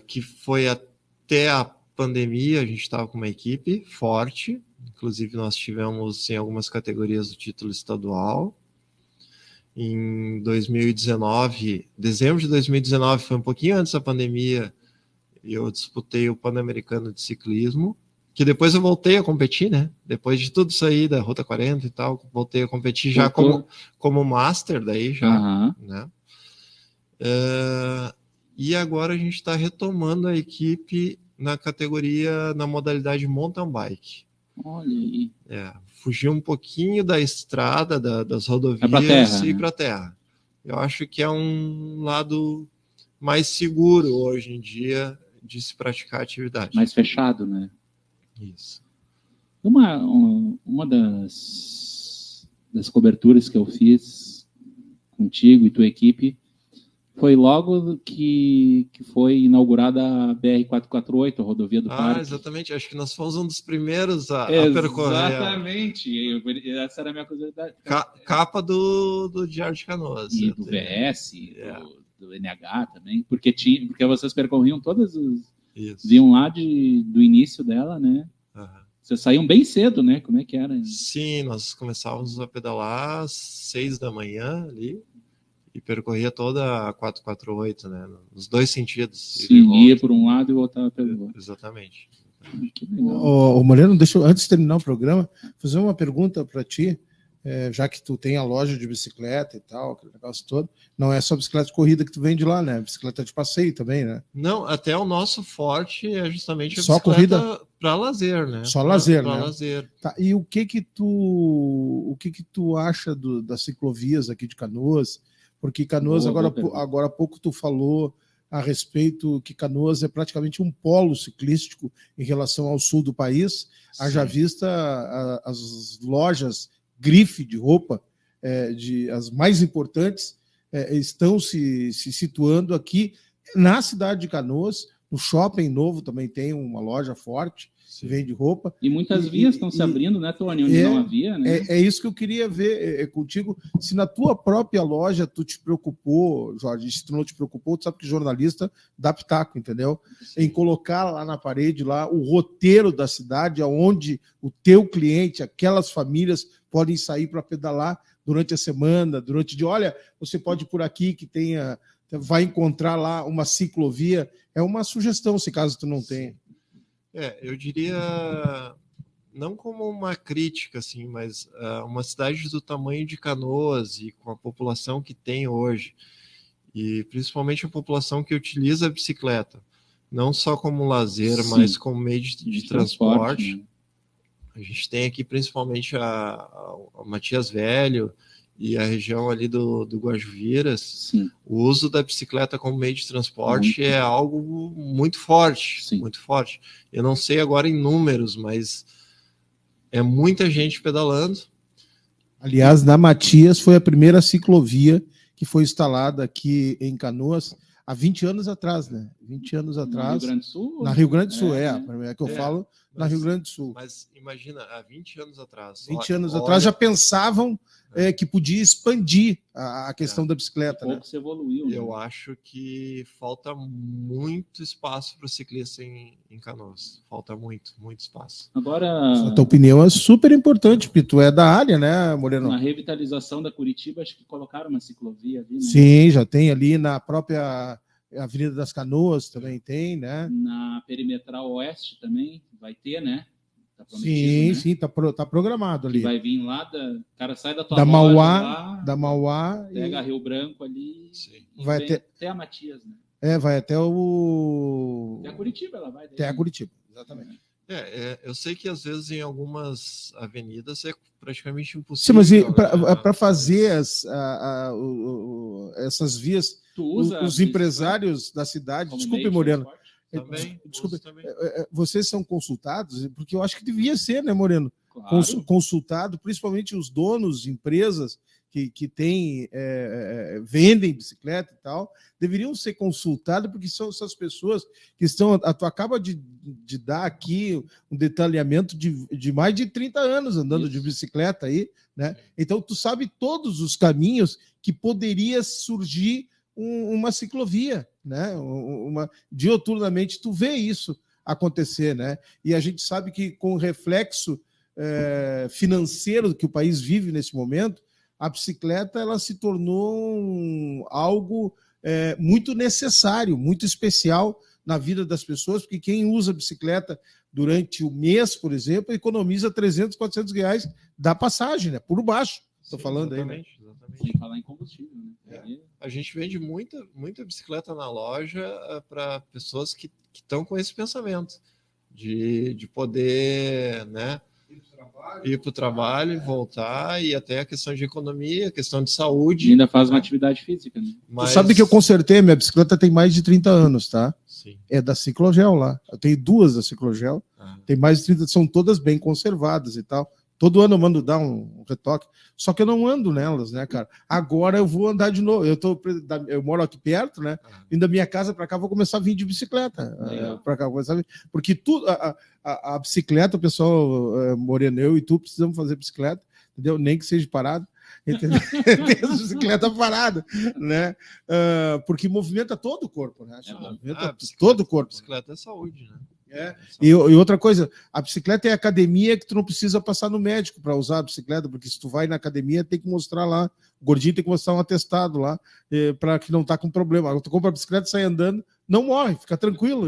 que foi até a pandemia, a gente estava com uma equipe forte. Inclusive, nós tivemos em algumas categorias do título estadual. Em 2019, dezembro de 2019, foi um pouquinho antes da pandemia, eu disputei o Pan-Americano de Ciclismo, que depois eu voltei a competir, né? Depois de tudo isso aí, da Ruta 40 e tal, voltei a competir já como Master daí, já, né? E agora a gente está retomando a equipe na modalidade mountain bike. Olha aí. Fugir um pouquinho da estrada, das rodovias e ir para a terra. Eu acho que é um lado mais seguro hoje em dia de se praticar atividade. Mais fechado, né? Isso. Uma das coberturas que eu fiz contigo e tua equipe foi logo que foi inaugurada a BR-448, a rodovia do Parque. Exatamente. Acho que nós fomos um dos primeiros a percorrer. Exatamente. Essa era a minha curiosidade. Capa do Diário de Canoas. E do VS, do NH também. Porque vocês percorriam todas os... Isso. Viam lá do início dela, né? Vocês saíam bem cedo, né? Como é que era? Sim, nós começávamos a pedalar às 6 da manhã ali. E percorria toda a 448, né? Nos dois sentidos. Sim, ia por um lado e voltava pelo outro. Exatamente. Que legal. Moreno, deixa eu, antes de terminar o programa, fazer uma pergunta para ti, já que tu tem a loja de bicicleta e tal, aquele negócio todo. Não é só bicicleta de corrida que tu vende lá, né? Bicicleta de passeio também, né? Não, até o nosso forte é justamente a só bicicleta corrida para lazer, né? Só lazer, pra né? Lazer. Tá, e o que tu acha das ciclovias aqui de Canoas? Porque Canoas, agora há pouco tu falou a respeito que Canoas é praticamente um polo ciclístico em relação ao sul do país. Haja vista as lojas grife de roupa, as mais importantes, estão se situando aqui na cidade de Canoas. No Shopping Novo também tem uma loja forte que vende roupa. E muitas vias estão se abrindo, né, Tony? Onde não havia, né? É isso que eu queria ver contigo. Se na tua própria loja tu te preocupou, Jorge, se tu não te preocupou, tu sabe que jornalista dá pitaco, entendeu? Sim. Em colocar lá na parede lá o roteiro da cidade, onde o teu cliente, aquelas famílias podem sair para pedalar durante a semana, durante o dia. Olha, você pode ir por aqui que vai encontrar lá uma ciclovia. É uma sugestão, se caso tu não tenha. Eu diria não como uma crítica, assim, mas uma cidade do tamanho de Canoas e com a população que tem hoje, e principalmente a população que utiliza a bicicleta, não só como lazer, Sim. mas como meio de transporte. Né? A gente tem aqui principalmente a Matias Velho e a região ali do Guajuviras. Sim. O uso da bicicleta como meio de transporte é algo muito forte, Sim. muito forte. Eu não sei agora em números, mas é muita gente pedalando. Aliás, na Matias foi a primeira ciclovia que foi instalada aqui em Canoas há 20 anos atrás, né? 20 anos atrás. No Rio Grande do Sul? Na Rio Grande do Sul, é que eu falo na Rio Grande do Sul. Mas imagina, há 20 anos atrás. 20 anos atrás já pensavam que podia expandir a questão da bicicleta. Pouco se evoluiu. Eu acho que falta muito espaço para o ciclista em Canoas. Falta muito espaço. Agora, a tua opinião é super importante, porque tu é da área, né, Moreno? Na revitalização da Curitiba, acho que colocaram uma ciclovia ali, né? Sim, já tem ali na própria Avenida das Canoas, também tem, né? Na Perimetral Oeste também vai ter, né? Tá sim, né? Sim, tá programado ali. Que vai vir lá, o cara sai da tua da loja Mauá, lá, da Mauá pega Rio Branco ali, e vai até a Matias, né? Vai até o... Até a Curitiba ela vai. Até a Curitiba, exatamente. Eu sei que às vezes em algumas avenidas é praticamente impossível. Sim, mas para fazer essas vias, os empresários da cidade, desculpe, Moreno, desculpe, vocês são consultados? Porque eu acho que devia ser, né, Moreno? Claro. Consultado, principalmente os donos de empresas que vendem bicicleta e tal, deveriam ser consultados, porque são essas pessoas que estão... Tu acaba de dar aqui um detalhamento de mais de 30 anos andando de bicicleta aí, né? Então, tu sabe todos os caminhos que poderia surgir uma ciclovia, né? Dioturnamente, tu vê isso acontecer, né? E a gente sabe que com o reflexo financeiro que o país vive nesse momento, a bicicleta ela se tornou algo muito necessário, muito especial na vida das pessoas, porque quem usa bicicleta durante o mês, por exemplo, economiza 300, 400 reais da passagem, né? Por baixo, estou falando aí, né? Exatamente. Sem falar em combustível, né? A gente vende muita bicicleta na loja para pessoas que estão com esse pensamento de poder, né, ir para o trabalho e voltar, e até a questão de economia, a questão de saúde. E ainda faz uma atividade física, né? Mas... Tu sabe que eu consertei, minha bicicleta tem mais de 30 anos, tá? Sim. É da Ciclogel lá. Eu tenho 2 da Ciclogel, tem mais de 30, são todas bem conservadas e tal. Todo ano eu mando dar um retoque, só que eu não ando nelas, né, cara? Agora eu vou andar de novo. Eu moro aqui perto, né? Indo da minha casa para cá, vou começar a vir de bicicleta. Para cá, porque a bicicleta, o pessoal, Moreno, eu e tu precisamos fazer bicicleta, entendeu? Nem que seja parado. Entendeu? Tem a bicicleta parada, né? Porque movimenta todo o corpo, né? Movimenta todo o corpo. A bicicleta é saúde, né? E outra coisa, a bicicleta é academia que tu não precisa passar no médico para usar a bicicleta, porque se tu vai na academia tem que mostrar lá, o gordinho tem que mostrar um atestado lá, para que não tá com problema. Agora tu compra a bicicleta e sai andando, não morre, fica tranquilo.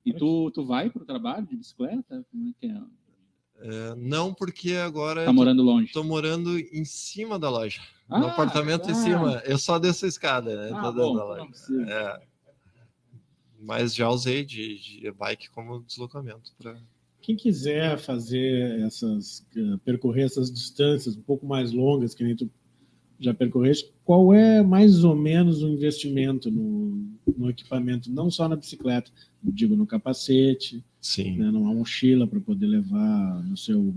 E tu vai para o trabalho de bicicleta? Como é que é? Não, porque agora tá morando longe. Estou morando em cima da loja, no apartamento em cima. Eu só desço a escada, né? Bom, da loja. Mas já usei de bike como deslocamento. Quem quiser fazer percorrer essas distâncias um pouco mais longas, que nem tu já percorreste, qual é mais ou menos o investimento no equipamento, não só na bicicleta, digo, no capacete, né, numa mochila para poder levar no seu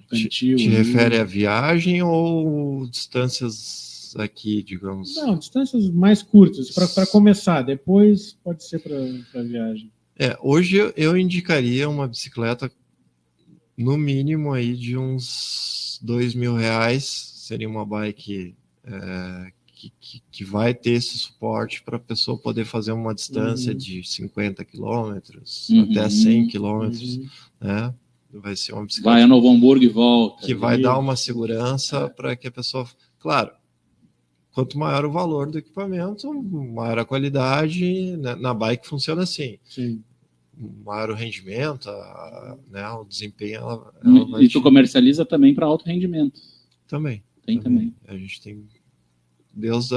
cantil? Te refere a viagem ou distâncias aqui, digamos? Não, distâncias mais curtas, para começar, depois pode ser para viagem. Hoje eu indicaria uma bicicleta no mínimo aí de uns R$2.000, seria uma bike que vai ter esse suporte para a pessoa poder fazer uma distância de 50 quilômetros até 100 quilômetros, né? Vai ser uma bicicleta... Vai a Novo Hamburgo e volta. Que vai dar uma segurança para que a pessoa... Claro, quanto maior o valor do equipamento, maior a qualidade, né? Na bike funciona assim. Sim. maior rendimento, né, o desempenho, ela E tu comercializa também para alto rendimento? Também. Também. A gente tem desde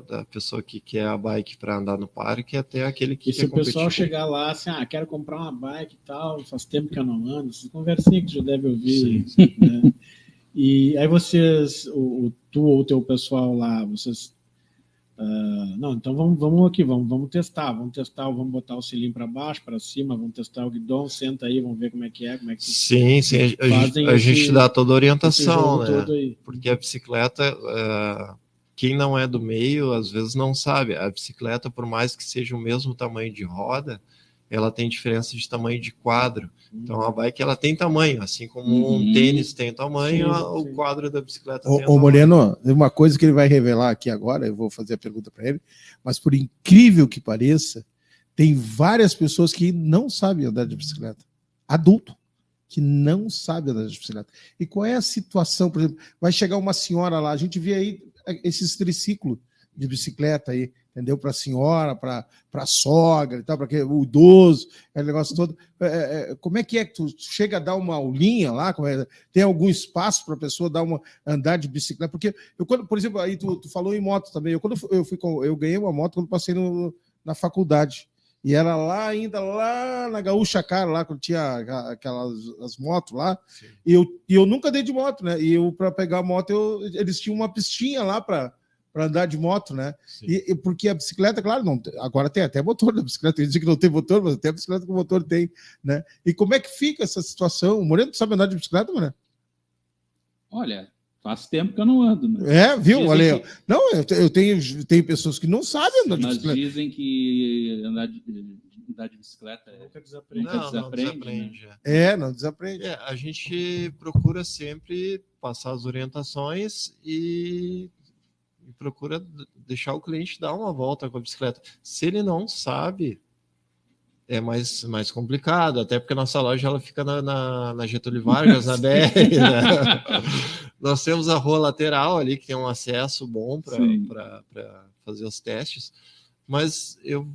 da pessoa que quer a bike para andar no parque até aquele que quer competir. Se o pessoal chegar lá assim, quero comprar uma bike e tal, faz tempo que eu não ando, essas conversinhas que já deve ouvir. Sim. Né? E aí vocês, tu ou o teu pessoal lá, vocês... não, então vamos aqui, vamos testar, vamos botar o cilindro para baixo, para cima, vamos testar o guidão, senta aí, vamos ver como é que é. Sim, a gente dá toda a orientação, né? Todo aí. Porque a bicicleta, quem não é do meio, às vezes não sabe. A bicicleta, por mais que seja o mesmo tamanho de roda, ela tem diferença de tamanho de quadro. Então a bike ela tem tamanho, assim como um tênis tem tamanho, o quadro da bicicleta tem tamanho. Moreno, uma coisa que ele vai revelar aqui agora, eu vou fazer a pergunta para ele, mas por incrível que pareça, tem várias pessoas que não sabem andar de bicicleta. Adulto, que não sabe andar de bicicleta. E qual é a situação, por exemplo, vai chegar uma senhora lá, a gente vê aí esses triciclos de bicicleta aí, entendeu? Para a senhora, para a sogra e tal, para o idoso, aquele negócio todo. Como é que tu chega a dar uma aulinha lá? Tem algum espaço para a pessoa andar de bicicleta? Porque por exemplo, aí tu falou em moto também. Eu ganhei uma moto quando passei na faculdade. E era lá na Gaúcha Cara, lá quando tinha as motos lá. E eu nunca dei de moto, né? E para pegar a moto, eles tinham uma pistinha lá para andar de moto, né? E porque a bicicleta, claro, agora tem até motor na bicicleta. Eu disse que não tem motor, mas até a bicicleta com motor tem, né? E como é que fica essa situação? O Moreno, tu sabe andar de bicicleta, Moreno? Olha, faz tempo que eu não ando. Mas viu? Olha, não, eu tenho pessoas que não sabem andar de bicicleta. Mas dizem que andar de bicicleta nunca desaprende. Não desaprende. Né? Não desaprende. A gente procura sempre passar as orientações e procura deixar o cliente dar uma volta com a bicicleta. Se ele não sabe, é mais complicado, até porque a nossa loja ela fica na Getúlio Vargas, na BR. Né? Nós temos a rua lateral ali, que tem um acesso bom para fazer os testes, mas eu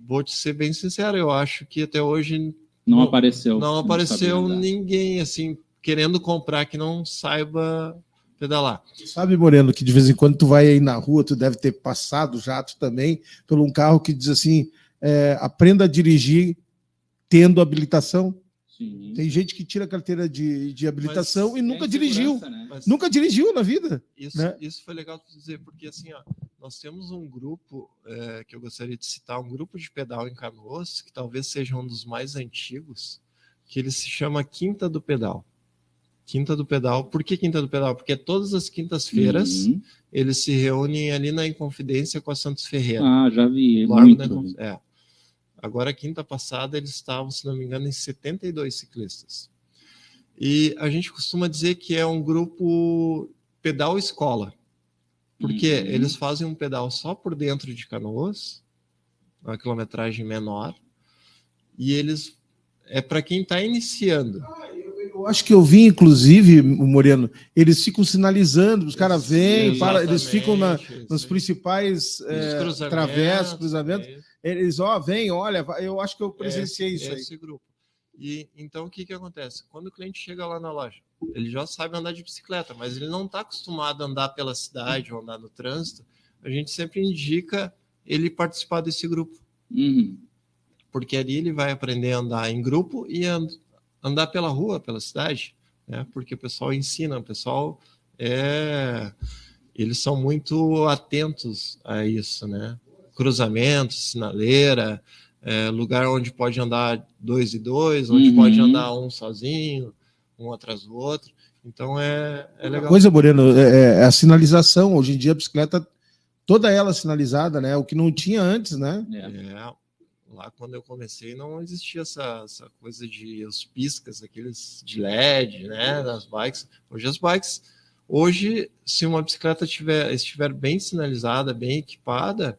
vou te ser bem sincero, eu acho que até hoje não apareceu ninguém assim querendo comprar que não saiba pedalar. Sabe, Moreno, que de vez em quando tu vai aí na rua, tu deve ter passado já também por um carro que diz assim, aprenda a dirigir tendo habilitação. Sim. Tem gente que tira a carteira de habilitação e nunca dirigiu. Né? Nunca dirigiu na vida. Isso foi legal de dizer, porque assim, nós temos um grupo que eu gostaria de citar, um grupo de pedal em Canoas, que talvez seja um dos mais antigos, que ele se chama Quinta do Pedal. Quinta do Pedal. Por que Quinta do Pedal? Porque todas as quintas-feiras eles se reúnem ali na Inconfidência com a Santos Ferreira. Já vi. Agora, a quinta passada, eles estavam, se não me engano, em 72 ciclistas. E a gente costuma dizer que é um grupo pedal escola. Porque eles fazem um pedal só por dentro de Canoas, uma quilometragem menor, e eles é para quem está iniciando. Eu acho que eu vi, inclusive, o Moreno, eles ficam sinalizando, os caras vêm, eles ficam nos principais travessos, cruzamentos, eles vêm, olha, eu acho que eu presenciei isso aí. Esse grupo. E então o que acontece? Quando o cliente chega lá na loja, ele já sabe andar de bicicleta, mas ele não está acostumado a andar pela cidade ou andar no trânsito, a gente sempre indica ele participar desse grupo. Porque ali ele vai aprender a andar em grupo e andar pela rua, pela cidade, né? Porque o pessoal ensina, o pessoal eles são muito atentos a isso, né? Cruzamentos, sinaleira, lugar onde pode andar 2 e 2, onde pode andar um sozinho, um atrás do outro. Então é legal. Uma coisa, Moreno, a sinalização. Hoje em dia a bicicleta, toda ela sinalizada, né? O que não tinha antes, né? Lá quando eu comecei não existia essa coisa de os piscas, aqueles de LED, né, das bikes. Hoje, se uma bicicleta estiver bem sinalizada, bem equipada,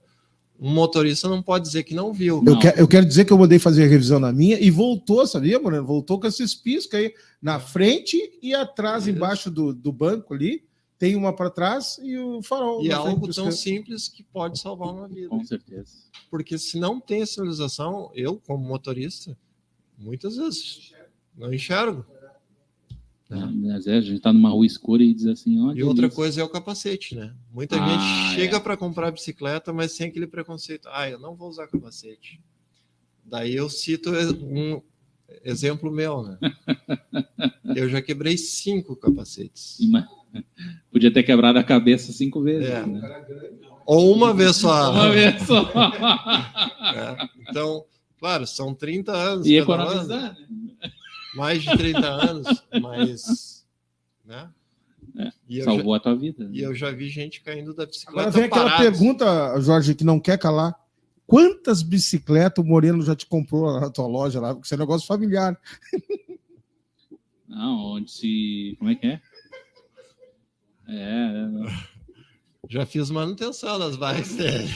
um motorista não pode dizer que não viu. Eu quero dizer que eu mandei fazer a revisão na minha e voltou, sabia, Moreno? Voltou com esses piscas aí na frente e atrás, embaixo do banco ali. Tem uma para trás e o farol. E é algo tão simples que pode salvar uma vida. Com certeza. Porque se não tem a sinalização, eu, como motorista, Muitas vezes. Não enxergo. Às vezes a gente está numa rua escura e diz assim, olha. E outra coisa é o capacete, né? Muita gente chega para comprar bicicleta, mas sem aquele preconceito. Eu não vou usar capacete. Daí eu cito um exemplo meu, né? Eu já quebrei 5 capacetes. Podia ter quebrado a cabeça 5 vezes. Né? Ou uma vez só. Uma vez só. Então, claro, são 30 anos. E economizar, né? Mais de 30 anos, mas... Né? Salvou a tua vida. E eu já vi gente caindo da bicicleta. Agora vem aquela pergunta, Jorge, que não quer calar. Quantas bicicletas o Moreno já te comprou na tua loja lá? Porque isso é um negócio familiar. Não, onde se... Como é que é? Já fiz manutenção das bikes dele.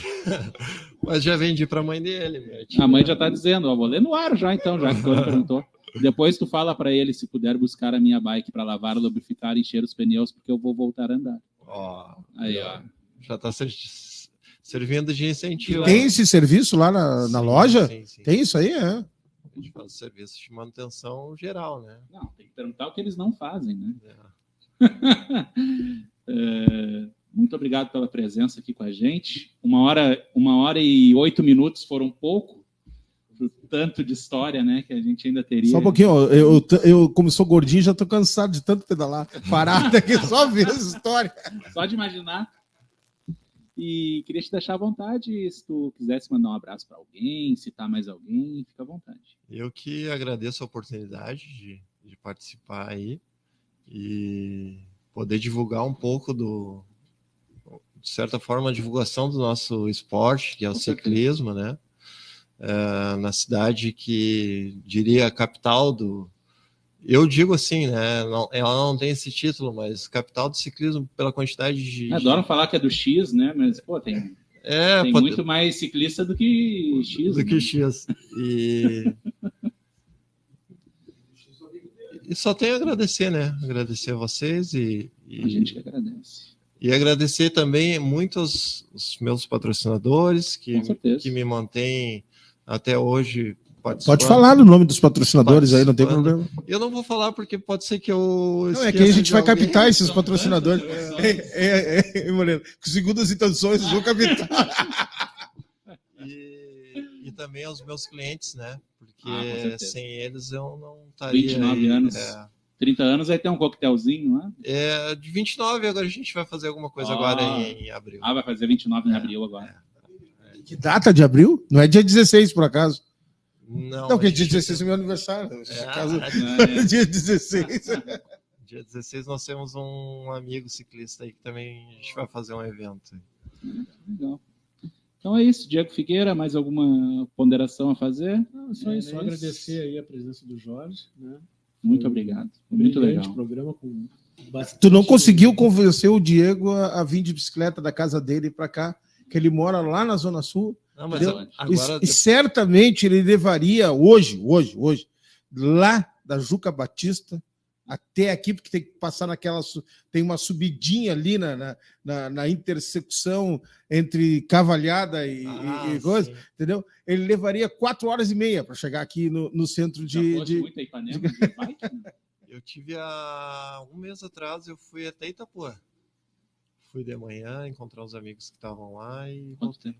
Mas já vendi para a mãe dele. A mãe já está dizendo, vou ler no ar já então, já que o Cano perguntou. Depois tu fala para ele se puder buscar a minha bike para lavar, lubrificar e encher os pneus, porque eu vou voltar a andar. Aí, ó. Já está servindo de incentivo. Tem esse serviço lá na loja? Sim. Tem isso aí, A gente faz serviço de manutenção geral, né? Não, tem que perguntar o que eles não fazem, né? Muito obrigado pela presença aqui com a gente. 1h e 8 minutos foram pouco. Tanto de história, né, que a gente ainda teria. Só um pouquinho, eu como sou gordinho, já tô cansado de tanto pedalar. Parado aqui, só ver essa história. Só de imaginar. E queria te deixar à vontade, se tu quisesse mandar um abraço para alguém, citar mais alguém, fica à vontade. Eu que agradeço a oportunidade de participar aí e poder divulgar um pouco de certa forma, a divulgação do nosso esporte, que é o ciclismo, né? Na cidade que diria a capital do... Eu digo assim, né? Ela não tem esse título, mas capital do ciclismo pela quantidade de... Adoram falar que é do X, né? Mas, pô, tem muito mais ciclista do que X. Do que X. E só tenho a agradecer, né? Agradecer a vocês e a gente que agradece. E agradecer também muito os meus patrocinadores que me mantêm até hoje participando. Pode falar no nome dos patrocinadores aí, não tem problema. Eu não vou falar porque pode ser que eu... Não, é que a gente vai captar esses patrocinadores. Moreno, com segundas intenções, vou captar. E também aos meus clientes, né? Porque sem eles eu não estaria... 29 anos. 30 anos vai ter um coquetelzinho lá? De 29, agora a gente vai fazer alguma coisa agora em abril. Vai fazer 29 em abril agora. Que data de abril? Não é dia 16, por acaso? Não, porque dia 16 é meu aniversário. Dia 16. Dia 16 nós temos um amigo ciclista aí que também a gente vai fazer um evento. Legal. Então é isso, Diego Figueira, mais alguma ponderação a fazer? Não, só isso, agradecer aí a presença do Jorge, né? Muito obrigado. Muito legal. Programa com bastante... Tu não conseguiu convencer o Diego a vir de bicicleta da casa dele para cá, que ele mora lá na Zona Sul. Não, mas agora... E certamente ele levaria hoje, lá da Juca Batista até aqui, porque tem que passar tem uma subidinha ali na intersecção entre Cavalhada e coisa, entendeu? Ele levaria 4h30 para chegar aqui no centro de muita Ipanema, de bike, né? Eu tive há um mês atrás, eu fui até Itapuã. Fui de manhã encontrar os amigos que estavam lá e... Quanto tempo?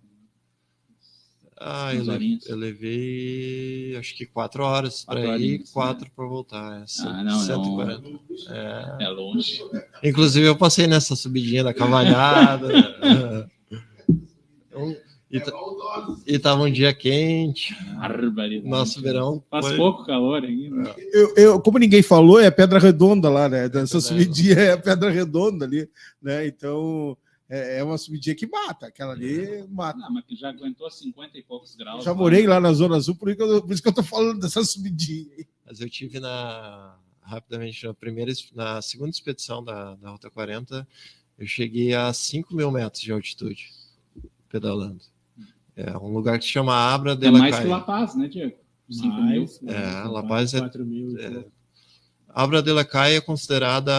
Eu levei acho que 4 horas para ir, 4 para voltar. 140. É longe. Inclusive eu passei nessa subidinha da Cavalhada. E tava um dia quente. Nosso verão. Faz pouco calor ainda. Como ninguém falou, é Pedra Redonda lá, né? Essa subidinha é a Pedra Redonda ali, né? Então é uma subidinha que mata. Aquela ali mata. Não, mas que já aguentou 50 e poucos graus. Já morei lá na Zona Sul, por isso que eu tô falando dessa subidinha. Mas eu tive rapidamente na segunda expedição da Rota 40, eu cheguei a 5.000 metros de altitude pedalando. É um lugar que se chama Abra de la Calle. É mais que La Paz, né, Diego? 5.000. La Paz é 4.000. Abra de la Calle é considerada,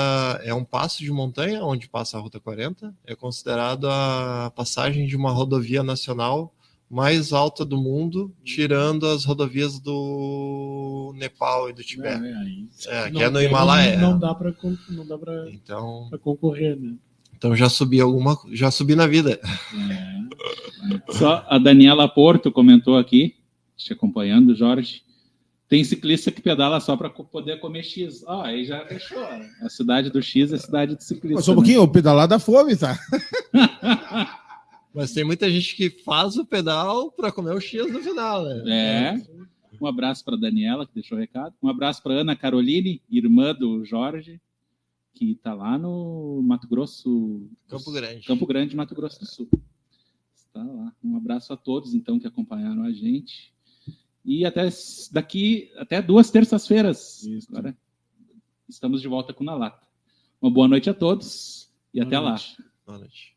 é um passo de montanha onde passa a Rota 40, é considerado a passagem de uma rodovia nacional mais alta do mundo, tirando as rodovias do Nepal e do Tibete. Que é no Himalaia. Não dá para então, concorrer, né? Então já subi na vida. Só a Daniela Porto comentou aqui, te acompanhando, Jorge. Tem ciclista que pedala só para poder comer X. Aí já fechou. A cidade do X é a cidade de ciclista. Só um pouquinho, o pedalar da fome, tá? Mas tem muita gente que faz o pedal para comer o X no final, né? Um abraço para Daniela, que deixou o recado. Um abraço para Ana Caroline, irmã do Jorge, que está lá no Mato Grosso... Campo Grande, Mato Grosso do Sul. Está lá. Um abraço a todos, então, que acompanharam a gente. E até 2 terças-feiras. Agora estamos de volta com Na Lata. Uma boa noite a todos e até lá. Boa noite.